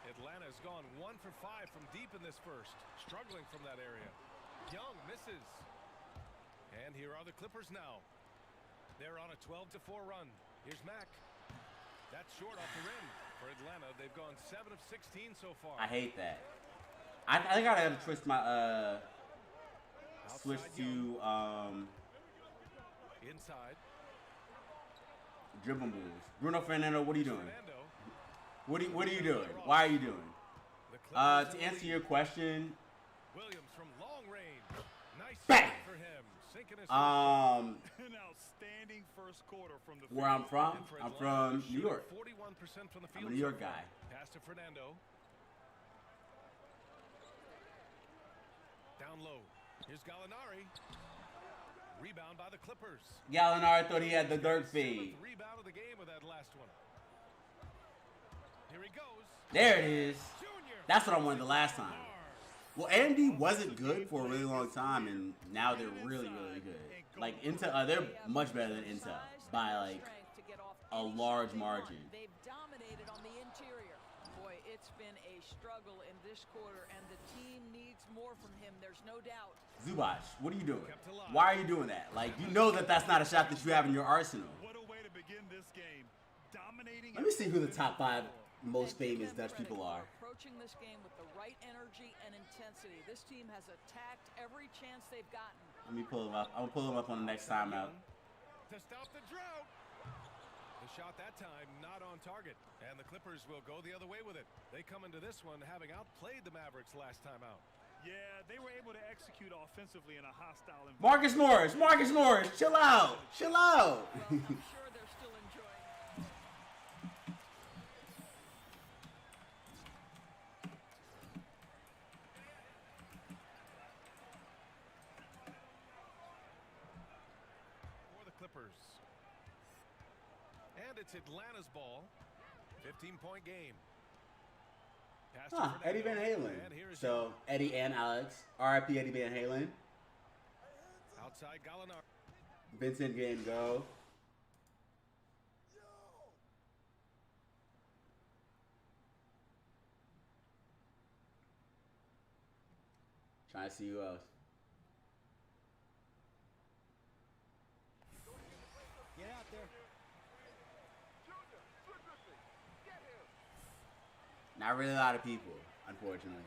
Atlanta's gone 1 for 5 from deep in this first. Struggling from that area. Young misses. And here are the Clippers now. They're on a 12-4 run. Here's Mack. That's short off the rim. For Atlanta, they've gone 7 of 16 so far. I hate that. I think I gotta twist my switch to inside. Dribble moves. Bruno Fernando, what are you doing? What are you doing? Why are you doing? To answer your question, Williams from long range. Nice bang! for him. Sinking his An outstanding first quarter from the field. Where I'm from New York. 41% from the field. I'm a New York guy. Pass to Fernando. Down low. Here's Gallinari. Rebound by the Clippers. Gallinari thought he had the dirt fade. Rebound of the game with that last one. Here he goes. There it is. That's what I wanted the last time. Well, AMD wasn't good for a really long time, and now they're really, really good. Like Intel, they're much better than Intel by like a large margin. They've dominated on the interior. Boy, it's been a struggle in this quarter, and the team needs more from him. There's no doubt. Zubac, what are you doing? Why are you doing that? Like, you know that that's not a shot that you have in your arsenal. What a way to begin this game. Dominating. Let me see who the top 5 most famous Dutch people are. Approaching this game with the right energy and intensity. This team has attacked every chance they've gotten. Let me pull him up. I'm gonna pull him up on the next timeout. To stop the drought. The shot that time not on target, and the Clippers will go the other way with it. They come into this one having outplayed the Mavericks last time out. Yeah, they were able to execute offensively in a hostile environment. Marcus Morris, chill out. Well, I'm sure they're still enjoying it. For the Clippers. And it's Atlanta's ball. 15-point game. Eddie Van Halen. So, Eddie and Alex. R.I.P. Eddie Van Halen. Outside Gallinari. Vincent Van Gogh. Trying to see who else. Get out there. Not really a lot of people, unfortunately.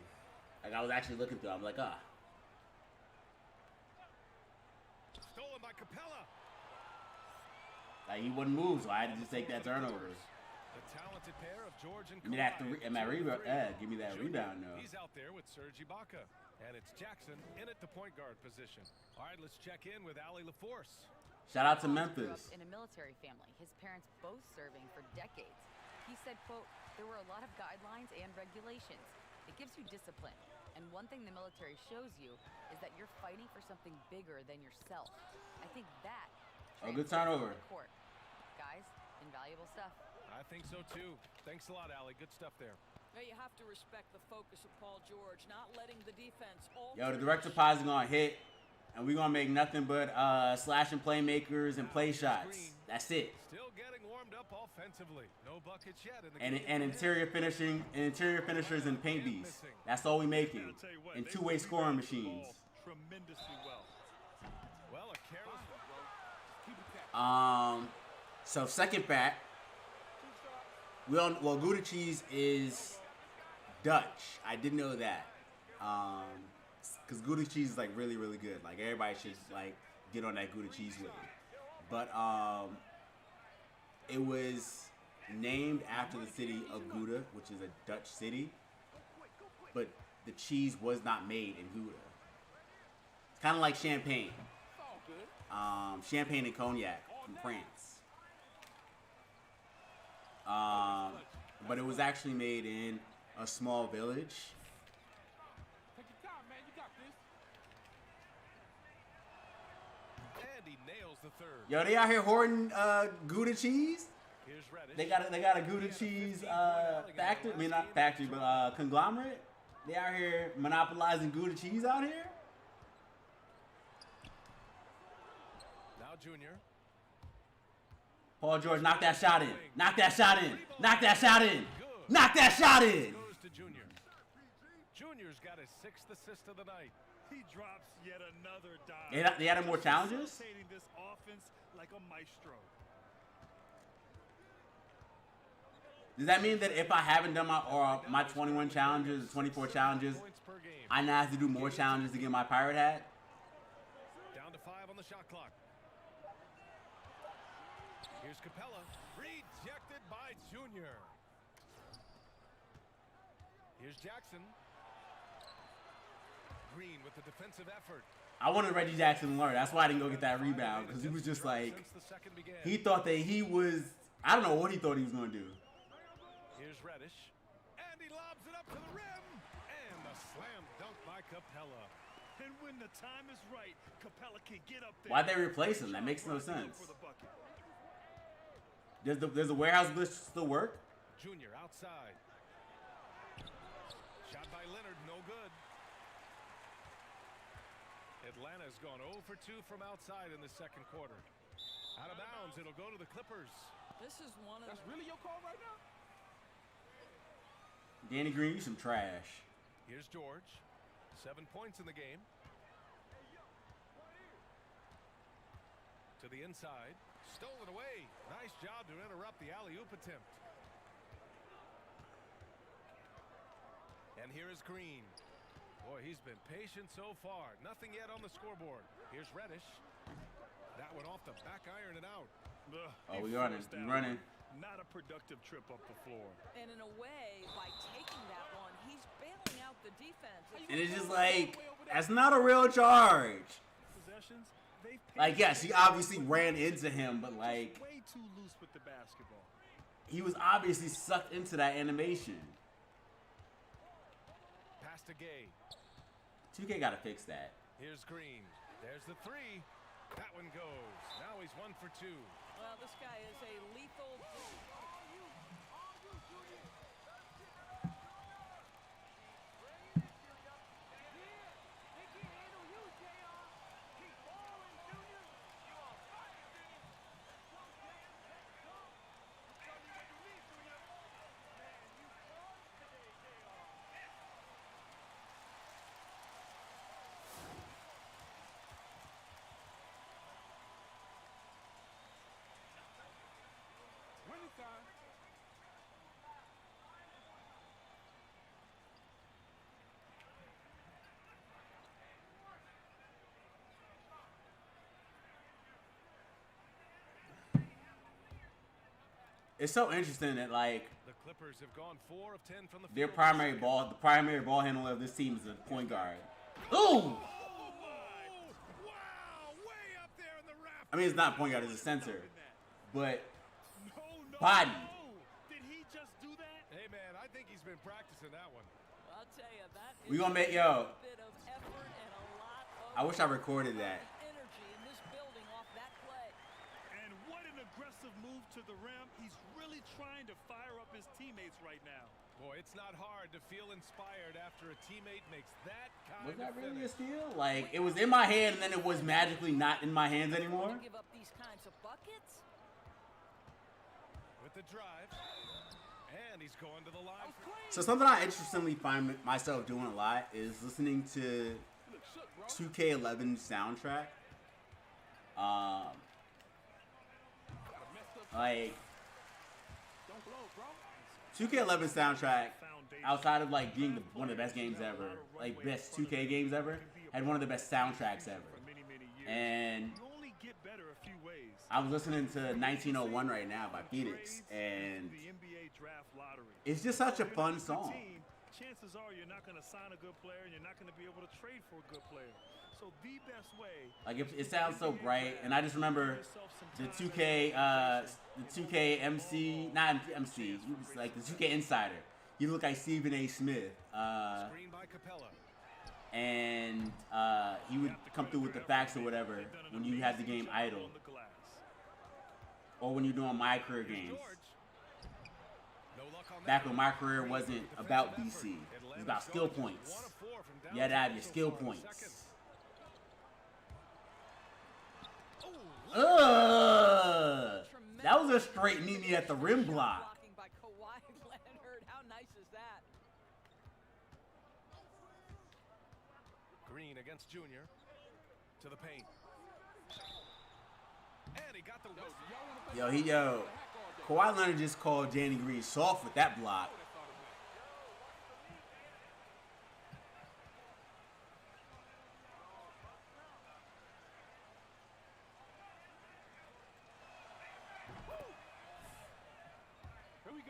Like, I was actually looking through, I'm like, Stolen by Capella. Like, he wouldn't move, so I had to just take that turnover. The talented pair of George and Give me that give me that rebound, though. He's out there with Serge Ibaka. And it's Jackson in at the point guard position. All right, let's check in with Allie LaForce. Shout out to Grew Memphis. up in a military family, his parents both serving for decades. He said, quote, there were a lot of guidelines and regulations. It gives you discipline. And one thing the military shows you is that you're fighting for something bigger than yourself. I think that. Oh, good turnover. Court. Guys, invaluable stuff. I think so too. Thanks a lot, Allie. Good stuff there. Now you have to respect the focus of Paul George, not letting the defense. Yo, the direct deposit gonna hit, and we're gonna make nothing but slashing playmakers and play shots. That's it. Still getting warmed up offensively. No buckets yet in the And game. interior finishers and paint beats. That's all we making. And two-way scoring machines. Tremendously well. Well, a careless. So second back. Well, Gouda cheese is Dutch. I didn't know that. Because Gouda cheese is like really, really good. Like everybody should like get on that Gouda cheese with it. But it was named after the city of Gouda, which is a Dutch city. But the cheese was not made in Gouda. It's kind of like champagne. Champagne and cognac from France. But it was actually made in a small village. Take your time, man. You got this. And he nails the third. Yo, they out here hoarding Gouda cheese. Here's Reddish. They got a Gouda cheese factory. I mean, not factory, but conglomerate. They out here monopolizing Gouda cheese out here. Now Junior. Paul George, knock that shot in. Knock that shot in. Knock that shot in. Knock that shot in. Goes to Junior. Junior's got his 6th assist of the night. He drops yet another dive. They added more challenges? Facilitating this offense like a maestro. Does that mean that if I haven't done my 21 challenges, 24 challenges, I now have to do more challenges to get my pirate hat? Down to 5 on the shot clock. Here's Capella. Rejected by Junior. Here's Jackson. Green with the defensive effort. I wanted Reggie Jackson to learn. That's why I didn't go get that rebound. Because he was just like, he thought that he was, I don't know what he thought he was going to do. Here's Reddish. And he lobs it up to the rim. And the slam dunk by Capella. And when the time is right, Capella can get up there. Why'd they replace him? That makes no sense. Does the warehouse glitch still work? Junior outside. Shot by Leonard, no good. Atlanta's gone 0 for 2 from outside in the second quarter. Out of bounds, it'll go to the Clippers. This is one of That's really your call right now? Danny Green, you some trash. Here's George. 7 points in the game. To the inside. Stolen away. Nice job to interrupt the alley-oop attempt. And here is Green. Boy, he's been patient so far. Nothing yet on the scoreboard. Here's Reddish. That one off the back iron and out. Oh, we running. We running. Not a productive trip up the floor. And in a way, by taking that one, he's bailing out the defense. And it's just like, that's not a real charge. Possessions, like, yes, he obviously ran into him, but like, way too loose with the basketball. He was obviously sucked into that animation. Pass to Gay. 2K gotta fix that. Here's Green. There's the three. That one goes. Now he's 1 for 2. Well, this guy is a lethal. It's so interesting that like the Clippers have gone 4 of 10 from the their field. the primary ball handler of this team is a point guard. Ooh! Wow, way up there in the raft. I mean, it's not point guard; it's a center, but body. Did he just do that? Hey man, I think he's been practicing that one. I'll tell you, that We gonna make I wish I recorded that. Energy in this building off that play. And what an aggressive move to the rim. He's really trying to fire up his teammates right now. Boy, it's not hard to feel inspired after a teammate makes that kind Was that of really a finish. steal? Like, it was in my hand and then it was magically not in my hands anymore? Give up these kinds of buckets. With the drive. And he's going to the line. So something I interestingly find myself doing a lot is listening to 2K11 soundtrack. Like 2K11 soundtrack, outside of like being one of the best games ever, like best 2K games ever, had one of the best soundtracks ever. And I was listening to 1901 right now by Phoenix, and it's just such a fun song. Chances are you're not going to sign a good player and you're not going to be able to trade for a good player. So the best way, like it sounds so bright, and I just remember the 2K MC, not MC, like the 2K Insider. He looked like Stephen A. Smith, and he would come through with the facts or whatever when you had the game idle, or when you're doing Mycareer games. Back when Mycareer wasn't about BC, it was about skill points. You had to have your skill points. That was a straight Nini at the rim block. By Kawhi Leonard. How nice is that? Green against Junior. To the paint. And he got the Kawhi Leonard just called Danny Green soft with that block. Here we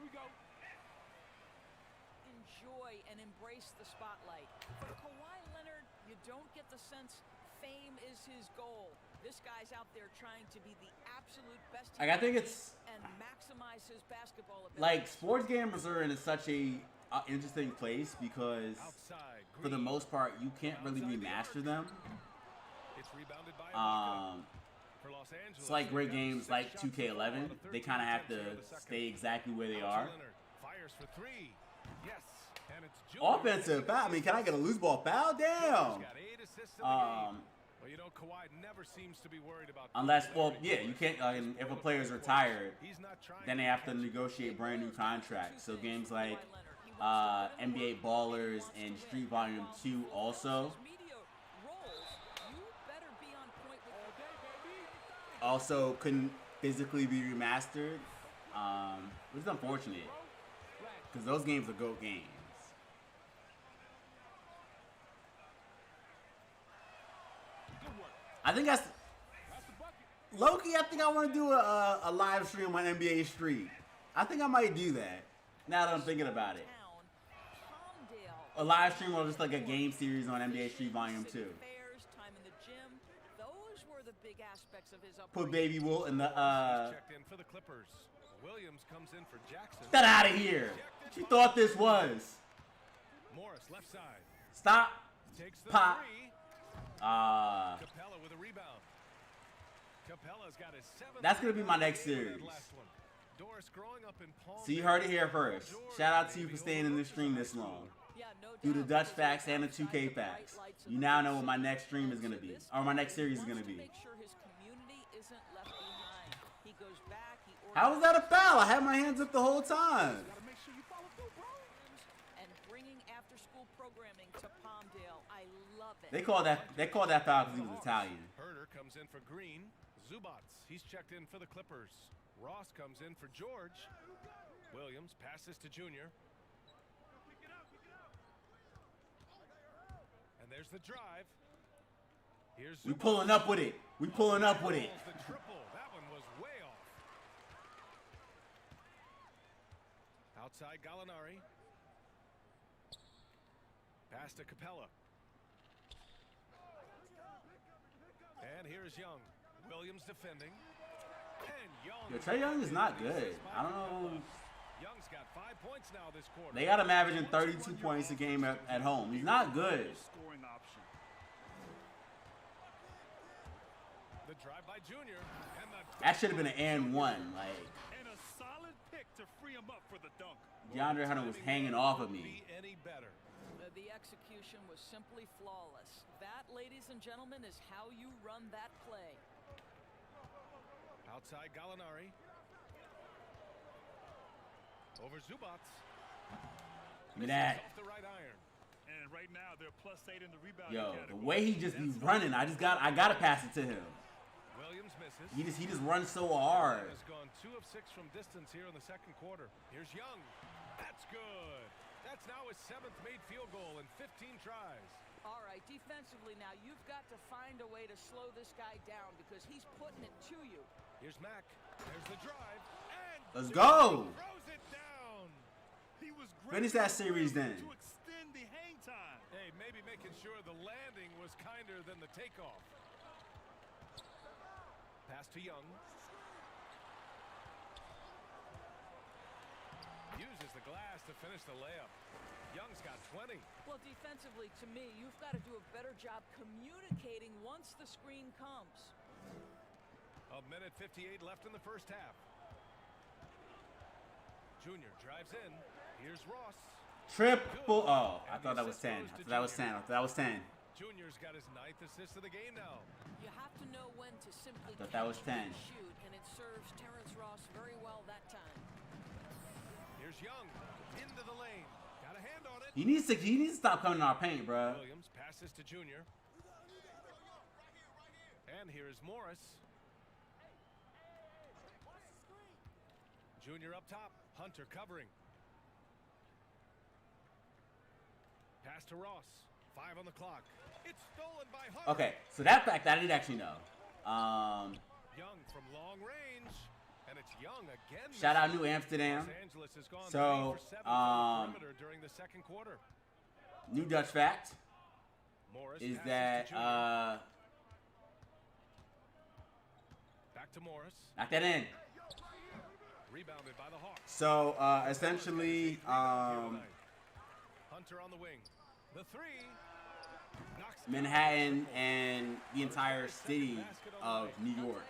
go. Enjoy and embrace the spotlight. For Kawhi Leonard, you don't get the sense fame is his goal. This guy's out there trying to be the absolute best. Like, I think it's and maximize his basketball ability. Like, sports gamers are in such a interesting place because for the most part you can't really remaster them. It's like great games like 2K11. They kind of have to stay exactly where they are. Offensive foul. I mean, can I get a loose ball foul? Damn. Well, you know, Kawhi never seems to be worried about. Unless, well, yeah, you can't. If a player's retired, then they have to negotiate brand new contracts. So games like NBA Ballers and Street Volume 2 also couldn't physically be remastered, which is unfortunate because those games are GOAT games. I think that's Loki. I think I want to do a live stream on NBA Street. I think I might do that now that I'm thinking about it. A live stream or just like a game series on NBA Street Volume 2. Put Baby Wilt in the Checked in for the Clippers. Williams comes in for Jackson. Get out of here. She thought this was. Morris left side. Stop. Takes the Pop. three. Capella with a rebound. Capella's got his seventh. That's gonna be my next series. Doris growing up in Palm. So you heard it here first. Shout out to you for staying in this stream this long. Through the Dutch facts and the 2K facts. You now know what my next stream is gonna be, or my next series is gonna be. How was that a foul? I had my hands up the whole time. And bringing after-school programming to Palmdale, I love it. They call that foul because he was Italian. Herder comes in for Green. Zubats, he's checked in for the Clippers. Ross comes in for George. Williams passes to Junior. And there's the drive. Here's We pulling up with it. We pulling up with it. The triple. That one was way off. Outside Gallinari. Pass to Capella. And here's Young. Williams defending. And Young. Yo, Trae Young is not good. I don't know. Young's got 5 points now this quarter. They got him averaging 32 points a game at home. He's not good. Scoring option. The drive by Junior. And That should have been an and one. Like, And a solid pick to free him up for the dunk. DeAndre Hunter was hanging off of me. Any better. The execution was simply flawless. That, ladies and gentlemen, is how you run that play. Outside Gallinari. Over Zubats. Look at that. Off the right iron. And right now they're +8 in the rebound Yo, category. the way he just be running, I gotta pass it to him. Williams misses. He just runs so hard. Has gone 2 of 6 from distance here in the second quarter. Here's Young. That's good. That's now his 7th made field goal in 15 tries. All right, defensively now, you've got to find a way to slow this guy down because he's putting it to you. Here's Mack. There's the drive. And Let's go. Throws it down. He was great. Finish that series then. To extend the hang time. Hey, maybe making sure the landing was kinder than the takeoff. Pass to Young. Uses the glass to finish the layup. Young's got 20. Well, defensively, to me, you've got to do a better job communicating once the screen comes. A minute 58 left in the first half. Junior drives in. Here's Ross. Triple. Oh, I thought that was 10. I thought that was 10. I thought that was 10. Junior's got his 9th assist of the game now. You have to know when to simply I thought that was 10. shoot, and it serves Terrence Ross very well that time. Here's Young into the lane. Got a hand on it. He needs to stop coming in our paint, bro. Williams passes to Junior. And here is Morris. Junior up top. Hunter covering. Pass to Ross. 5 on the clock. It's stolen by Hunter. Okay, so that fact I didn't actually know. Young from long range. And it's Young again. Shout out New Amsterdam. Los Angeles has gone So, 3 for 7 from the perimeter during the second quarter. New Dutch fact Morris is passes that to Junior. Back to Morris. knock that in. Rebounded by the Hawks. So essentially, Hunter on the wing. The 3. Knocks Manhattan and the entire city of New York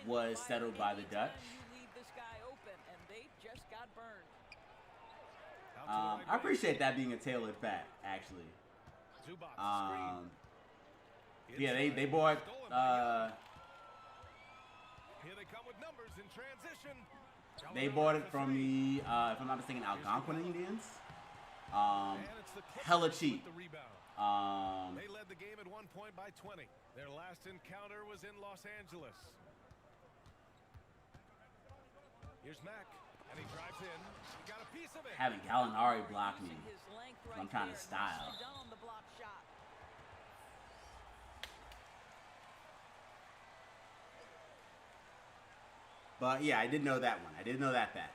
was settled by the Dutch. You leave this guy open, and they just got burned. I appreciate that being a tailored fact, actually. Yeah, they bought. Here they come with numbers in transition. They bought it from the, if I'm not mistaken, Algonquin Indians. Hella cheap. They led the game at 1 point by 20. Their last encounter was in Los Angeles. Here's Mack, and he drives in. He got a piece of it. Having Gallinari block me. His length I'm right trying to there. style. Nicely done on the block shot. But yeah, I did know that one. I did know that fact.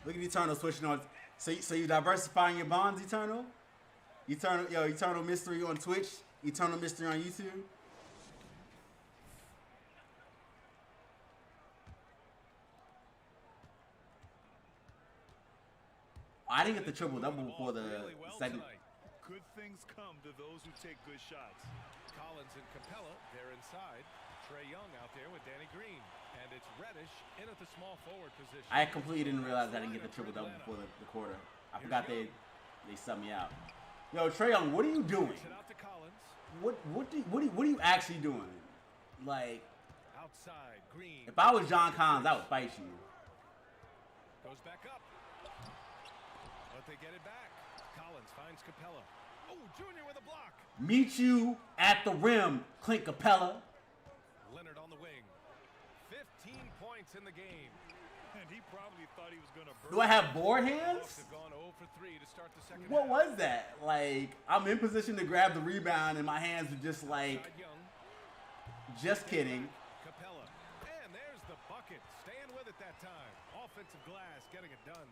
Look at Eternal switching on. So you diversifying your bonds, Eternal? Eternal Mystery on Twitch, Eternal Mystery on YouTube. I didn't get the triple double before the second. Good things come to those who take good shots. Collins and Capella, they're inside. Trey Young out there with Danny Green. And it's Reddish in at the small forward position. I completely didn't realize I didn't get the triple double before the quarter. I forgot they subbed me out. Yo, Trey Young, what are you doing? What are you actually doing? Like, outside Green. If I was John Collins, I would fight you. Goes back up. But they get it back. Collins finds Capella. Oh, Junior with a block. Meet you at the rim, Clint Capella. Leonard on the wing. 15 points in the game. And he probably thought he was going to Do I have board hands? Have gone 0 for 3 to start the second What half. was that? Like, I'm in position to grab the rebound and my hands are just like, Young. just kidding. Capella. And there's the bucket. Staying with it that time. Offensive glass getting it done.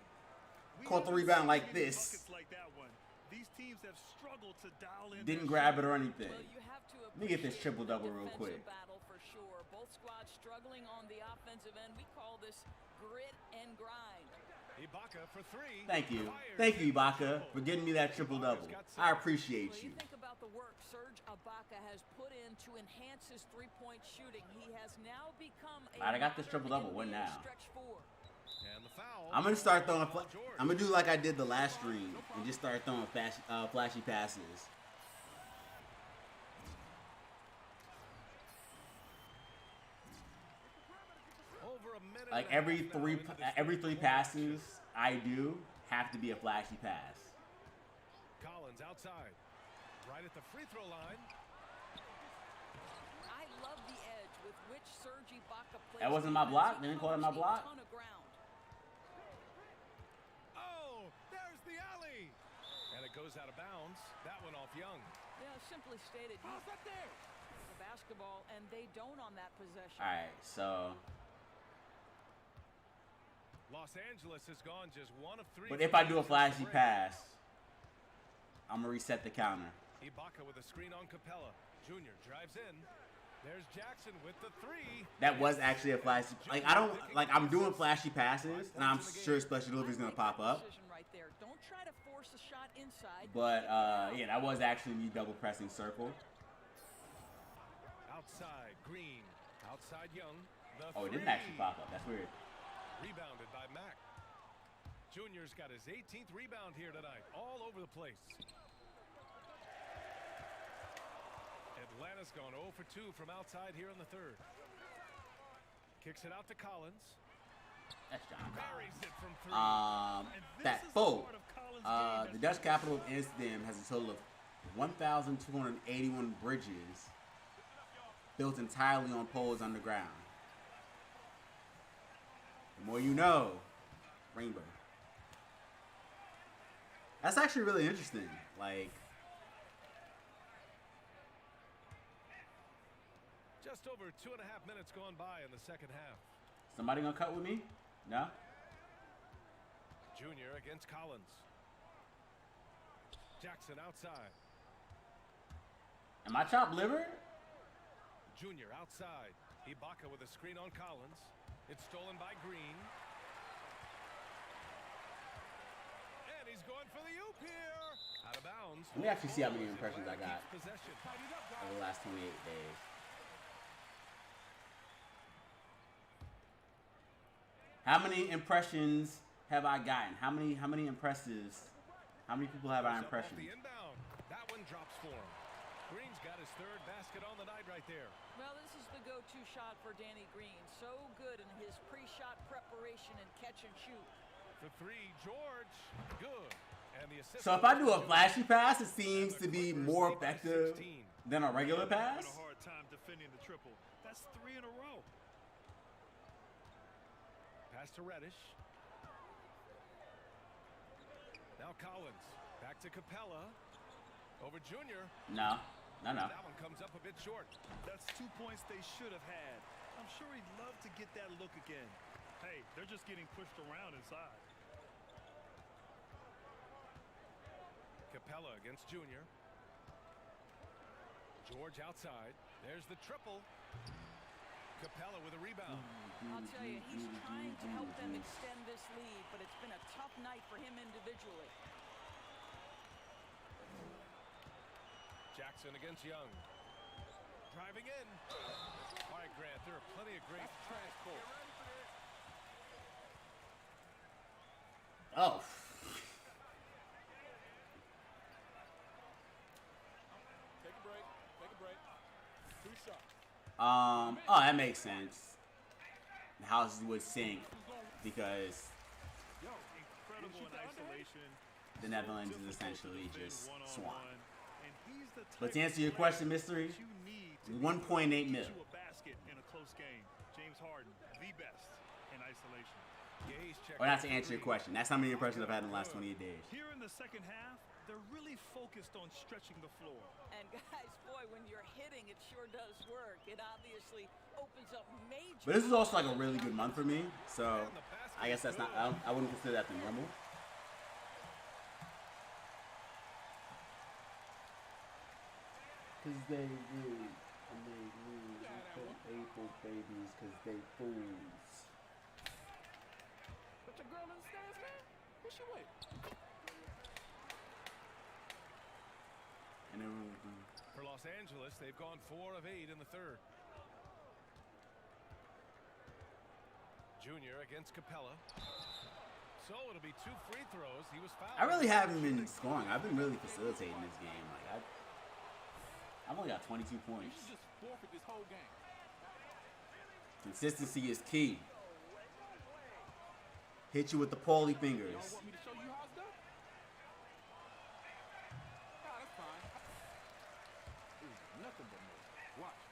Caught the rebound like this. Like that one. These teams have struggled to dial in. Didn't grab it or anything. Well, you have to Let me get this triple-double real quick. Battle for sure. Both squads struggling on the offensive end. We call this grit and grind. Ibaka for 3. Thank you. Thank you, Ibaka, for getting me that triple-double. I appreciate Well, you. you think about the work Serge Ibaka has put in to enhance his three-point shooting. He has now become a Alright, I got this triple-double. What now? stretch four. And the foul. I'm gonna start throwing. I'm gonna do like I did the last stream and just start throwing flashy passes. Over a minute Like and a half now into this every three fourth quarter. passes I do have to be a flashy pass. Collins outside. Right at the free throw line. I love the edge with which Serge Ibaka plays. That wasn't my block. They didn't call it my block. A ton of ground. Oh, there's the alley. And it goes out of bounds. That one off Young. Yeah, simply stated. How's that there? The basketball, and they don't on that possession. All right, so. Los Angeles has gone just 1 of 3. But if I do a flashy pass, I'm gonna reset the counter. Ibaka with a screen on Capella. Junior drives in. There's Jackson with the 3. That was actually a flashy. Like I'm doing flashy passes, and I'm sure special delivery is gonna pop up. Right there. Don't try to force a shot inside. But yeah, that was actually me double pressing circle. Outside Green. Outside Young. Oh, it didn't actually pop up. That's weird. Rebounded by Mack. Junior's got his 18th rebound here tonight. All over the place. Atlanta's gone 0 for 2 from outside here in the third. Kicks it out to Collins. That's John. Buries it from 3. That foe. The Dutch capital of Amsterdam has a total of 1,281 bridges built entirely on poles underground. The more you know, rainbow. That's actually really interesting. Like, just over 2.5 minutes gone by in the second half. somebody gonna cut with me? No? Junior against Collins. Jackson outside. Am I chopped liver? Junior outside. Ibaka with a screen on Collins. It's stolen by Green. And he's going for the oop here. Out of bounds. Let me actually see how many impressions I got Possession. over the last 28 days. How many impressions have I gotten? How many impresses? How many people have I impressed? The inbound. That one drops for him. Green's got his third basket on the night right there. Well, this is the go-to shot for Danny Green. So good in his pre-shot preparation and catch and shoot. For 3, George. Good. And the assist. So if I do a flashy pass, it seems to be more effective than a regular pass. Having a hard time defending the triple. That's 3 in a row. Pass to Reddish. Now Collins. Back to Capella. Over Junior. No. That one comes up a bit short. That's 2 points they should have had. I'm sure he'd love to get that look again. Hey, they're just getting pushed around inside. Capella against Junior. George outside. There's the triple. Capella with a rebound. I'll tell you, he's trying to help them extend this lead, but it's been a tough night for him individually. Jackson against Young. Driving in. All right, Grant, there are plenty of great transport. Oh. Take a break. Take a break. 2 shots. Oh, that makes sense. The houses would sink because Incredible in isolation. the Netherlands is essentially just swamp. And he's the But to answer your question, Mystery, 1.8 mil. a basket in a close game. James Harden, the best in isolation. Gay's check. Or not to answer your question. That's how many impressions I've had in the last 28 days. Here in the second half, they're really focused on stretching the floor. And guys, boy, when you're hitting, it sure does work. It obviously opens up major. But this is also like a really good month for me, so I guess that's not. I wouldn't consider that the normal. Cause they lose, and they lose. April babies, cause they fools. Put your girl in the stands, man. What she wait? And then For Los Angeles, they've gone 4 of 8 in the third. Junior against Capella. So it'll be 2 free throws. He was fouled. I really haven't been scoring. I've been really facilitating this game. Like I've only got 22 You points. should just forfeit this whole game. Consistency is key. Hit you with the Paulie fingers. Y'all want me to show you how it's done? Nah, that's fine. Ooh, nothing but more. Watch.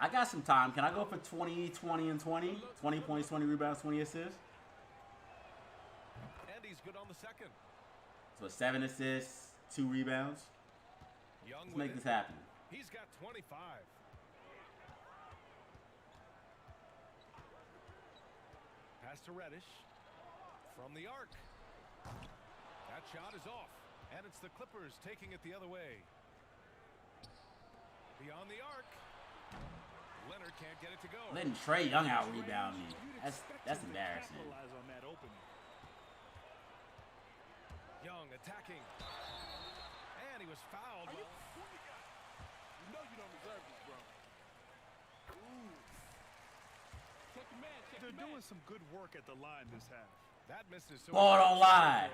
I got some time. Can I go for 20, 20, and 20? 20 points, 20 rebounds, 20 assists? And he's good on the second. So 7 assists, 2 rebounds. Young Let's with make it. this happen. He's got 25. Pass to Reddish. From the arc. That shot is off. And it's the Clippers taking it the other way. Beyond the arc. Leonard can't get it to go. Letting Trey Young out rebound me. That's embarrassing. Capitalize on that opening. Young attacking. And he was fouled. You know you don't deserve this, bro. Ooh. Check your man, check They're your man. doing some good work at the line this half. That misses. So Ball don't lie.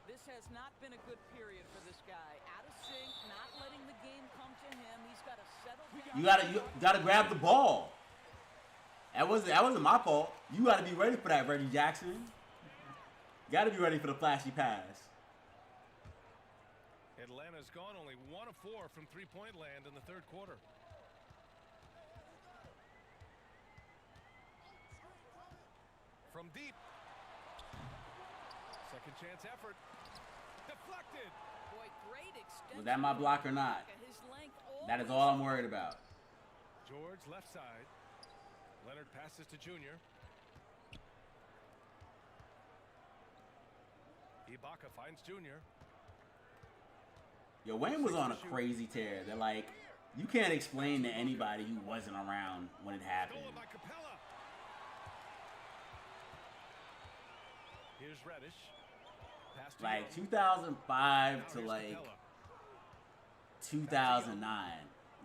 This has not been a good period for this guy. Out of sync, not letting the game come to him. He's got to settle down. You gotta grab the ball. That wasn't my fault. You gotta be ready for that, Reggie Jackson. You gotta be ready for the flashy pass. Atlanta's gone only 1 of 4 from three-point land in the third quarter. From deep. Second chance effort. Deflected. Boy, great extension. Was that my block or not? His length That is all I'm worried about. George left side. Leonard passes to Junior. Ibaka finds Junior. Yo, Wayne was on a crazy tear. That like you can't explain to anybody who wasn't around when it happened. Stolen by Capella. Here's Reddish. Pass to Like Young. 2005 Now to here's like Capella. 2009,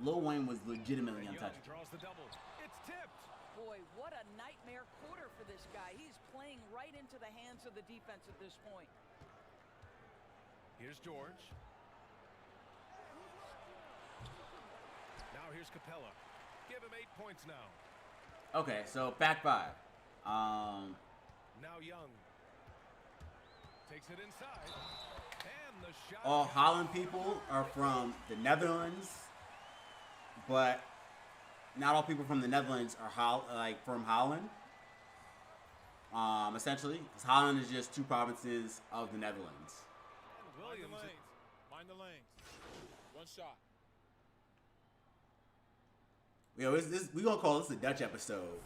Lil Wayne was legitimately And Young untouchable. draws the double. It's tipped. Boy, what a nightmare quarter for this guy. He's playing right into the hands of the defense at this point. Here's George. Now here's Capella. Give him 8 points now. Okay, so back 5. Now Young. Takes it inside. And the shot. All Holland people are from the Netherlands, but not all people from the Netherlands are from Holland. Essentially, because Holland is just 2 provinces of the Netherlands. Mind the Williams. lanes. Mind the lanes. One shot. Yo, we gonna call this the Dutch episode.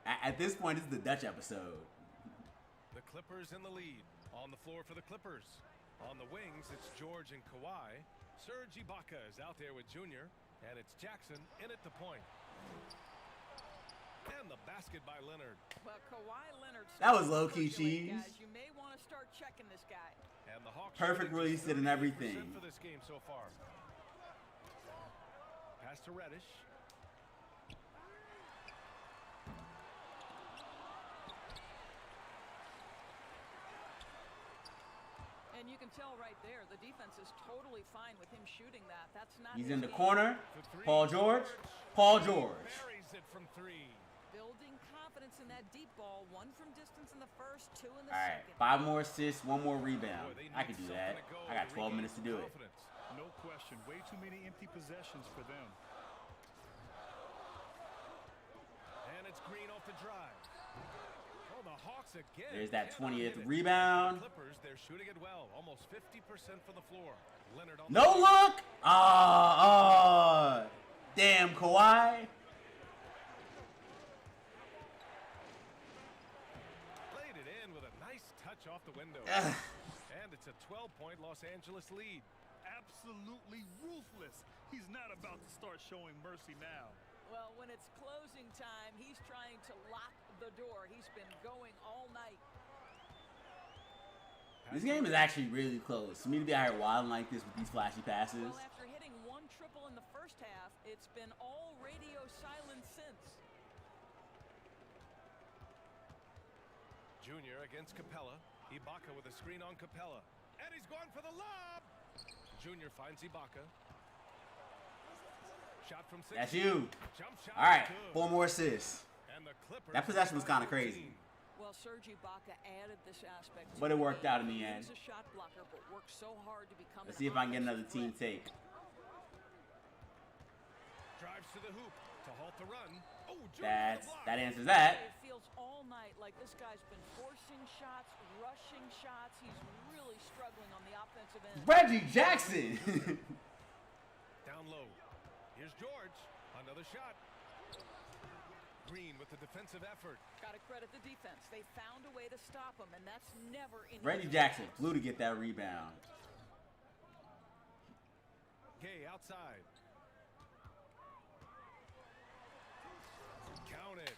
At this point, it's the Dutch episode. The Clippers in the lead. On the floor for the Clippers. On the wings, it's George and Kawhi. Serge Ibaka is out there with Junior. And it's Jackson in at the point. And the basket by Leonard. Well, Kawhi Leonard. That was low-key percolate, cheese. Guys. You may want to start checking this guy. And the Hawks Perfect shooting release it and 38% everything. for this game so far. Pass to Reddish. And you can tell right there, the defense is totally fine with him shooting that. That's not. He's his in the game. corner. For three, Paul George. Paul George. Buries it from 3. Building confidence in that deep ball. 1 from distance in the first, 2 in the All right, second. 5 more assists, 1 more rebound. Boy, they I need can do something that. to go I got to 12 regain minutes to do it. confidence. No question. Way too many empty possessions for them. Screen off the drive. Oh, the Hawks again. There's that Cannot 20th hit it. rebound. The Clippers, they're shooting it well. Almost 50% from the floor. Leonard on No the look. Damn, Kawhi. Played it in with a nice touch off the window. And it's a 12-point Los Angeles lead. Absolutely ruthless. He's not about to start showing mercy now. Well, when it's closing time, he's trying to lock the door. He's been going all night. This game is actually really close. For me to be out here wilding like this with these flashy passes. Well, after hitting one triple in the first half, it's been all radio silence since. Junior against Capella. Ibaka with a screen on Capella. And he's going for the lob. Junior finds Ibaka. Shot from 6. That's you. Jump shot. All right, Good. 4 more assists. And the Clippers That possession was kind of crazy. Well, Serge Ibaka added this aspect. But it worked out in the end. He was a shot blocker, but worked so hard to become. Let's see if I can get another team take. Drives to the hoop to halt the run. Oh, That answers that. It feels all night like this guy's been forcing shots, rushing shots. He's really struggling on the offensive end. Reggie Jackson. Down low. Here's George. Another shot. Green with the defensive effort. Got to credit the defense. They found a way to stop him, and that's never in. Reggie Jackson flew to get that rebound. Gay outside. Count it.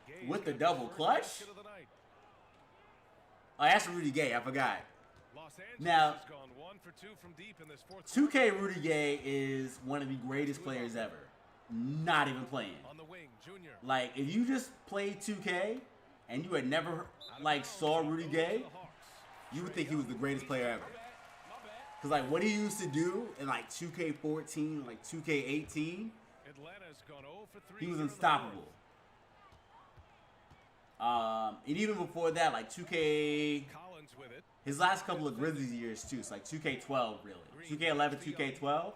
Gay With the got double first clutch? basket of the night. Oh, that's Rudy Gay. I forgot. Los Angeles Now, has gone 1 for 2 from deep in this fourth 2K Rudy Gay is one of the greatest players ever. Not even playing. on the wing. Junior. Like, if you just played 2K and you had never, like, saw Rudy Gay, you would think he was the greatest player ever. Because, like, what he used to do in, like, 2K14, like, 2K18, Atlanta's gone 0 for 3. he was unstoppable. And even before that, like, 2K... Collins with it. His last couple of Grizzlies years, too. It's like 2K12, really. 2K11, 2K12,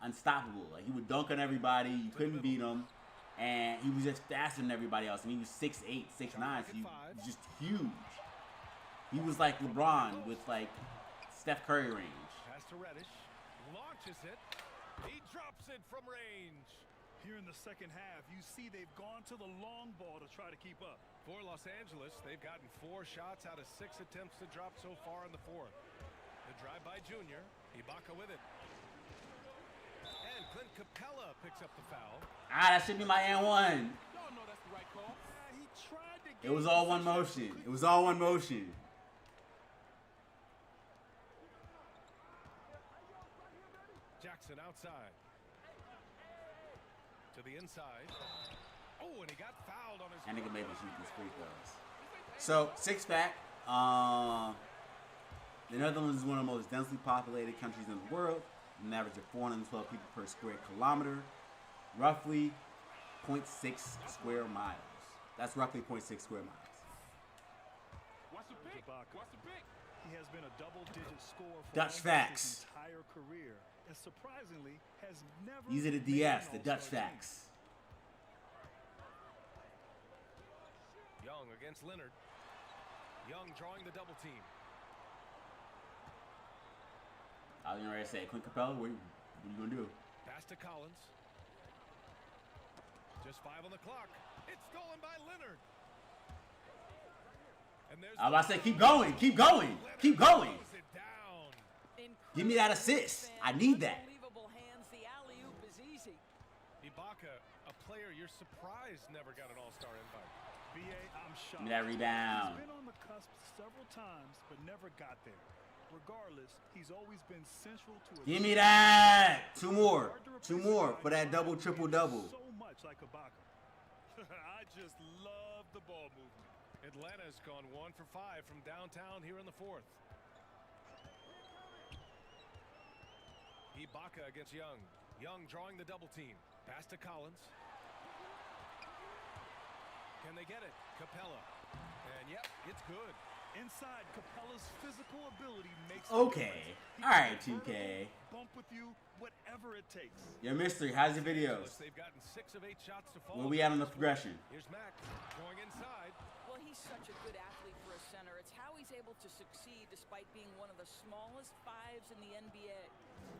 unstoppable. Like, he would dunk on everybody. You couldn't beat him. And he was just faster than everybody else. And he was 6'8", 6'9", so he was just huge. He was like LeBron with, like, Steph Curry range. Pass to Reddish. Launches it. He drops it from range. Here in the second half, you see they've gone to the long ball to try to keep up. For Los Angeles, they've gotten 4 shots out of 6 attempts to drop so far in the fourth. The drive by Junior. Ibaka with it. And Clint Capella picks up the foul. Ah, that should be my N1. Y'all know that's the right call. He tried to It was all one motion. It was all one motion. Jackson outside. To the inside. Oh, and he got fouled on his... And he can maybe shoot these free throws. So, 6-pack. The Netherlands is one of the most densely populated countries in the world. An average of 412 people per square kilometer. Roughly 0.6 square miles. That's roughly 0.6 square miles. What's the pick? What's the pick? He has been a double-digit scorer for Dutch almost facts. his entire career, and surprisingly has never. These are the made an DS, the Dutch All-Star team. facts. Young against Leonard. Young drawing the double team. I was ready to say, Clint Capella, what are you going to do? Pass to Collins. Just 5 on the clock. It's stolen by Leonard. And there's I was about to say, keep going, keep going, keep going. Throws it down. Give me that assist. I need that. Unbelievable hands. The alley-oop is easy. Ibaka, a player you're surprised never got an all-star invite. BA, I'm shocked. Give me that rebound. He's been on the cusp several times, but never got there. Regardless, he's always been central to. Give me that. 2 more. 2 more for that double, triple, double. So much like Ibaka. I just love the ball movement. Atlanta's gone 1 for 5 from downtown here in the fourth. Ibaka against Young. Young drawing the double team. Pass to Collins. Can they get it? Capella. And yep, it's good. Inside, Capella's physical ability makes. Okay. All right, 2K. with you whatever it takes. Yo, Mystery, how's your videos? They've gotten 6 of 8 shots to fall. Where we at on the progression? Here's Mack going inside. Well, he's such a good athlete for a center. It's how he's able to succeed despite being one of the smallest fives in the NBA.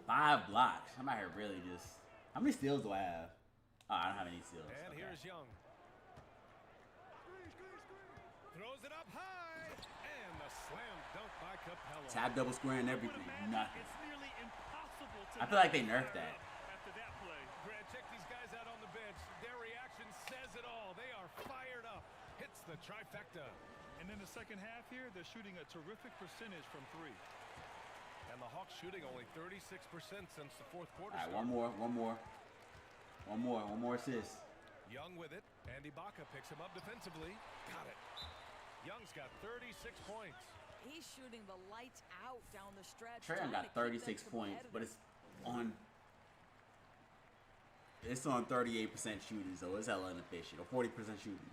5 blocks. I'm out here really just. How many steals do I have? Oh, I don't have any steals. And Okay. here's Young. Throws it up high. And the slam dunk by Capella. Tap double square and everything. Nothing. It's nearly impossible to I feel like they nerfed that. after that play. Grant, check these guys out on the bench. Their reaction says it all. They are fired up. Hits the trifecta. And in the second half here, they're shooting a terrific percentage from 3. And the Hawks shooting only 36% since the fourth quarter. All right, one more assist. Young with it. And Ibaka picks him up defensively. Got it. Young's got 36 points. He's shooting the lights out down the stretch. Trae got 36 points, but it's on 38% shooting, so it's hella inefficient, or 40% shooting.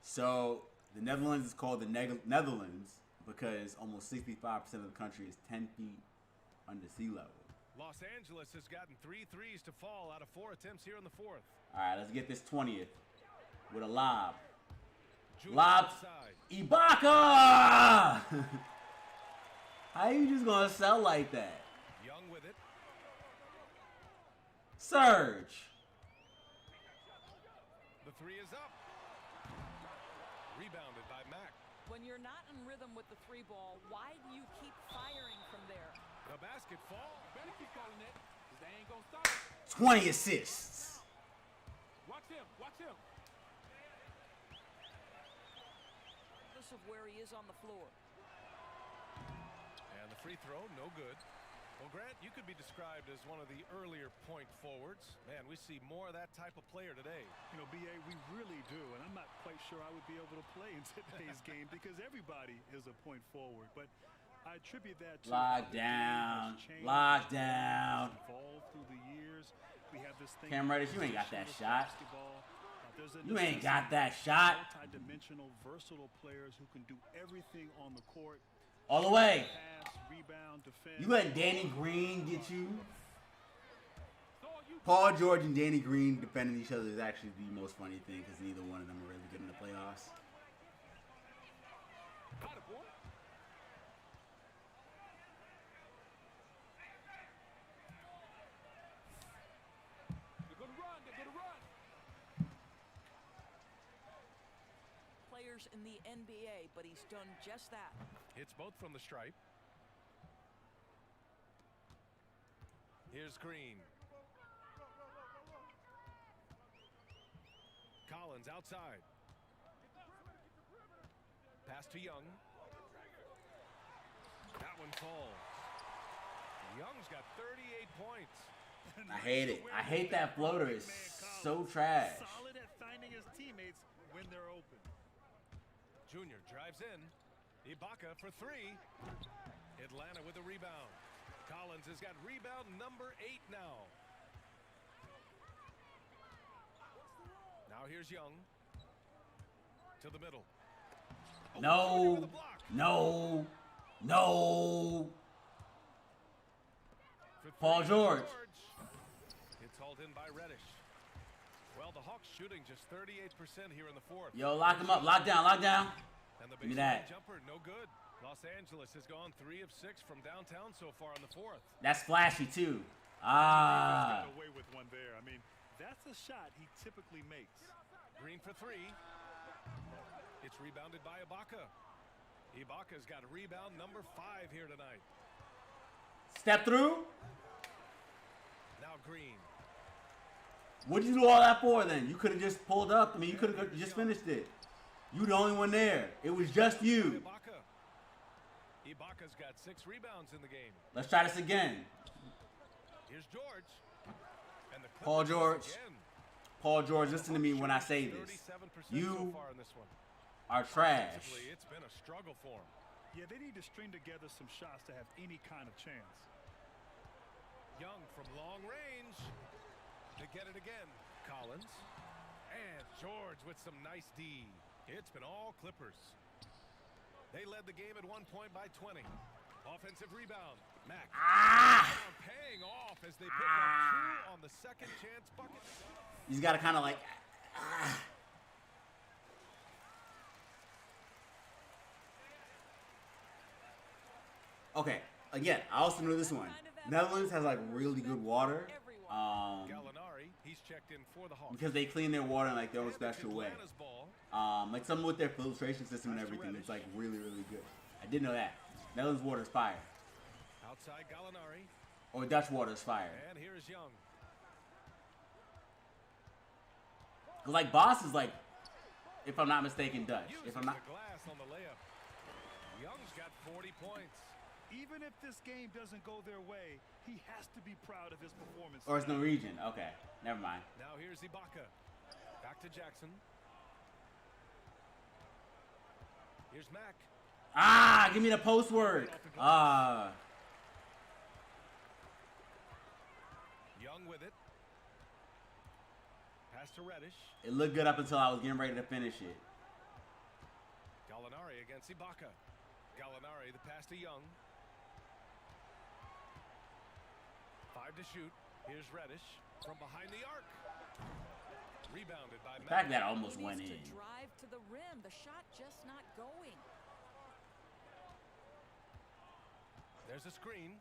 So the Netherlands is called the Netherlands because almost 65% of the country is 10 feet under sea level. Los Angeles has gotten 3 threes to fall out of 4 attempts here in the fourth. All right, let's get this 20th with a lob. Junior Lob, outside. Ibaka! How you just gonna sell like that? Young with it. Surge. The 3 is up. Rebounded by Mack. When you're not in rhythm with the 3 ball, why do you keep firing from there? The basket fall. Better keep calling it, because they ain't going to stop. 20 assists. Watch him. Watch him. Regardless of where he is on the floor. And the free throw, no good. Well, Grant, you could be described as one of the earlier point forwards. Man, we see more of that type of player today. You know, BA, we really do, and I'm not quite sure I would be able to play in today's game because everybody is a point forward. But I attribute that to Lockdown. Evolved through the years. We have this thing. Cam Reddish, you ain't got that shot. There's a You ain't got that shot. Multi-dimensional, versatile players who can do everything on the court. All the way. Pass, rebound, defend. You let Danny Green get you. Paul George and Danny Green defending each other is actually the most funny thing because neither one of them are really good in the playoffs. Got it, boy. They're going to run. They're going to run. Players in the NBA, but he's done just that. Hits both from the stripe. Here's Green. Collins outside. Pass to Young. That one falls. Young's got 38 points. I hate it. I hate that floater. It's so trash. Solid at finding his teammates when they're open. Junior drives in. Ibaka for 3. Atlanta with a rebound. Collins has got rebound number 8 now. Now here's Young. To the middle. No. No. No. Paul George. It's hauled in by Reddish. Well, the Hawks shooting just 38% here in the fourth. Yo, lock him up. Lock down. Lock down. And the Give me that. jumper, no good. Los Angeles has gone 3 of 6 from downtown so far in the fourth. That's flashy too. Got away with one there. I mean, that's a shot he typically makes. Green for 3. It's rebounded by Ibaka. Ibaka's got rebound number 5 here tonight. Step through. Now Green. What'd you do all that for then? You could have just pulled up. I mean, you could have just finished it. You the only one there. It was just you. Ibaka's got 6 rebounds in the game. Let's try this again. Here's George. And the Paul George. again. Paul George, listen to me when I say this. You so far in this one. are trash. Offensively, it's been a struggle for him. Yeah, they need to string together some shots to have any kind of chance. Young from long range to get it again. Collins. And George with some nice D. It's been all Clippers. They led the game at one point by 20. Offensive rebound. Mack. Ah! Paying off as they pick up 2 on the second chance bucket. He's got to kind of like. Ah. Okay, again, I also know this one. Netherlands has like really good water. Gallinari, he's checked in for the Hawks. Because they clean their water in like their own special way. Like some with their filtration system and everything, it's like really, really good. I didn't know that. Netherlands water is fire. Outside Gallinari. Or Dutch water is fire. And here is Young. Cause like Boss is like, if I'm not mistaken, Dutch. If I'm not. The glass on the layup. Young's got 40 points. Even if this game doesn't go their way, he has to be proud of his performance. Or it's Norwegian. Okay, never mind. Now here's Ibaka. Back to Jackson. Here's Mack. Ah, give me the post work. Young with it. Pass to Reddish. It looked good up until I was getting ready to finish it. Gallinari against Ibaka. Gallinari, the pass to Young. 5 to shoot. Here's Reddish from behind the arc. Rebounded by Mack. The fact that almost went in. To drive to the rim, the shot just not going. There's a screen.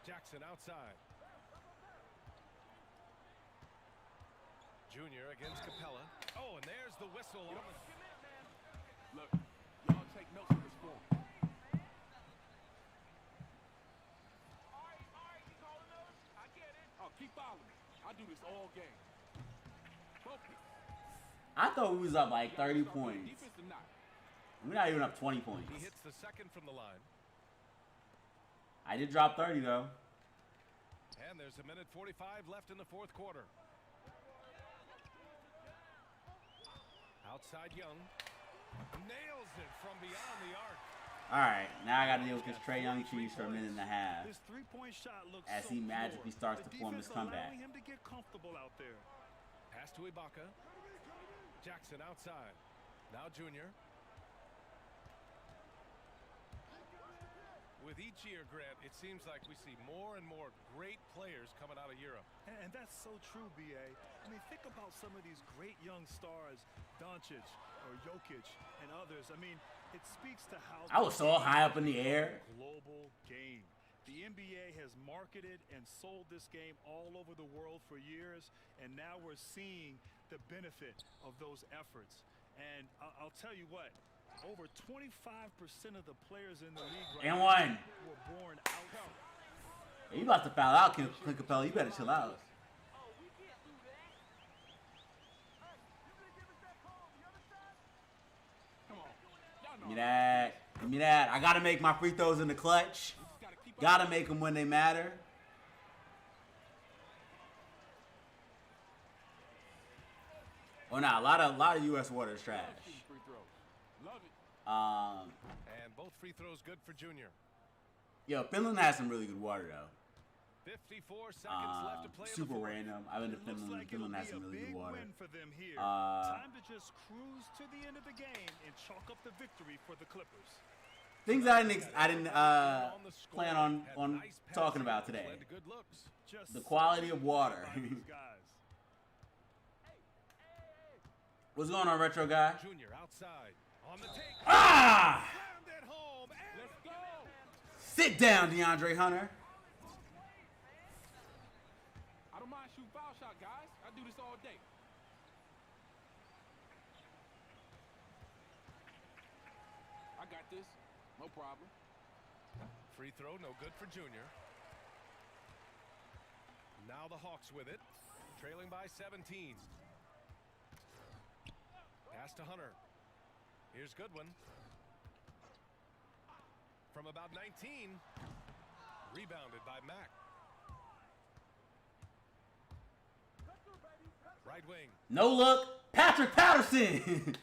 Jackson outside. Junior against Capella. Oh, and there's the whistle. Look, y'all take notes of this form. Oh, keep following me. I do this all game. Focus. I thought we was up like 30 points. We're not even up 20 points. He hits the second from the line. I did drop 30 though. And there's 1:45 left in the fourth quarter. Outside Young. Nails it from beyond the arc. Alright, now I gotta deal with this Trae Young cheese for a minute and a half. His three-point shot looks as he magically starts to form his comeback. Him to get comfortable out there. Pass to Ibaka. Jackson outside. Now Junior. With each year, Grant, it seems like we see more and more great players coming out of Europe. And that's so true, B.A. I mean, think about some of these great young stars, Doncic or Jokic and others. I mean, it speaks to how I was so high up in the air. Global game. The NBA has marketed and sold this game all over the world for years, and now we're seeing the benefit of those efforts. And I'll tell you what, over 25% of the players in the league right now were born out. You about to foul out, Clint Capella. You better chill out. Give me that. Give me that. I gotta make my free throws in the clutch. Gotta make them when they matter. Oh, nah, a lot of U.S. water is trash. And both free throws good for Junior. Yo, Finland has some really good water though. 54 seconds left to play. Super random. I've been to Finland. Like Finland has some really good water. Win for them here. Time to just cruise to the end of the game and chalk up the victory for the Clippers. Things I didn't plan on talking about today. The quality of water. What's going on, Retro Guy? Junior outside on the take. Ah! Home. Let's go. Sit down, DeAndre Hunter. I don't mind shooting foul shot, guys. I do this all day. I got this. No problem. Free throw, no good for Junior. Now the Hawks with it, trailing by 17. Pass to Hunter. Here's Goodwin. From about 19. Rebounded by Mack. Right wing. No look. Patrick Patterson.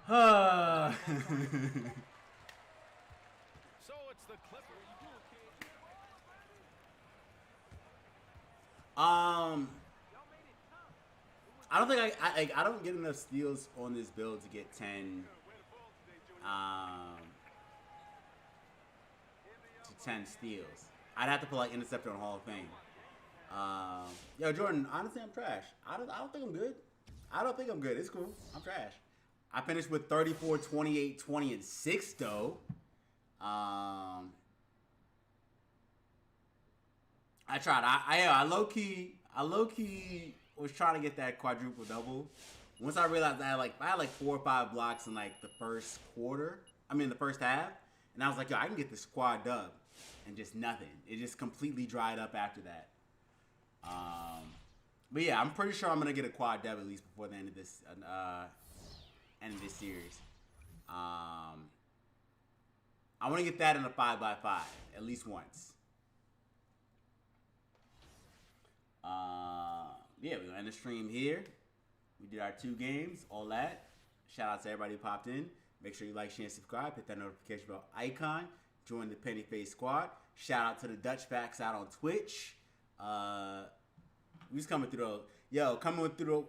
So it's the Clippers. I don't think I don't get enough steals on this build to get 10 to 10 steals. I'd have to put like interceptor on Hall of Fame. Yo, Jordan, honestly, I'm trash. I don't think I'm good. I don't think I'm good. It's cool. I'm trash. I finished with 34, 28, 20, and 6 though. I tried. I low key was trying to get that quadruple double. Once I realized I had like 4 or 5 blocks in like the first quarter. I mean the first half, and I was like, yo, I can get this quad dub, and just nothing. It just completely dried up after that. But yeah, I'm pretty sure I'm gonna get a quad dub at least before the end of this series. I want to get that in a 5x5 at least once. Yeah, we're gonna end the stream here. We did our 2 games, all that. Shout out to everybody who popped in. Make sure you like, share, and subscribe. Hit that notification bell icon. Join the Penny Face Squad. Shout out to the Dutch Facts out on Twitch. We just coming through those. Yo, coming through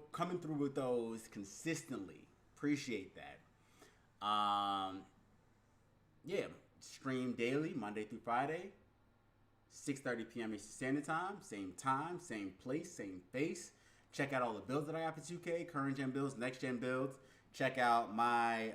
with those consistently. Appreciate that. Yeah, stream daily, Monday through Friday. 6:30 p.m. Eastern Standard Time, same place, same face. Check out all the builds that I got for 2K, current gen builds, next gen builds. Check out my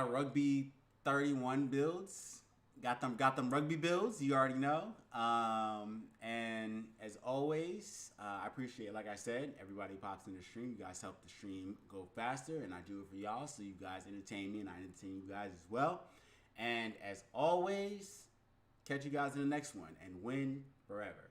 rugby 31 builds. Got them rugby builds, you already know. And as always, I appreciate, like I said, everybody pops in the stream. You guys help the stream go faster, and I do it for y'all, so you guys entertain me, and I entertain you guys as well. And as always, catch you guys in the next one, and win forever.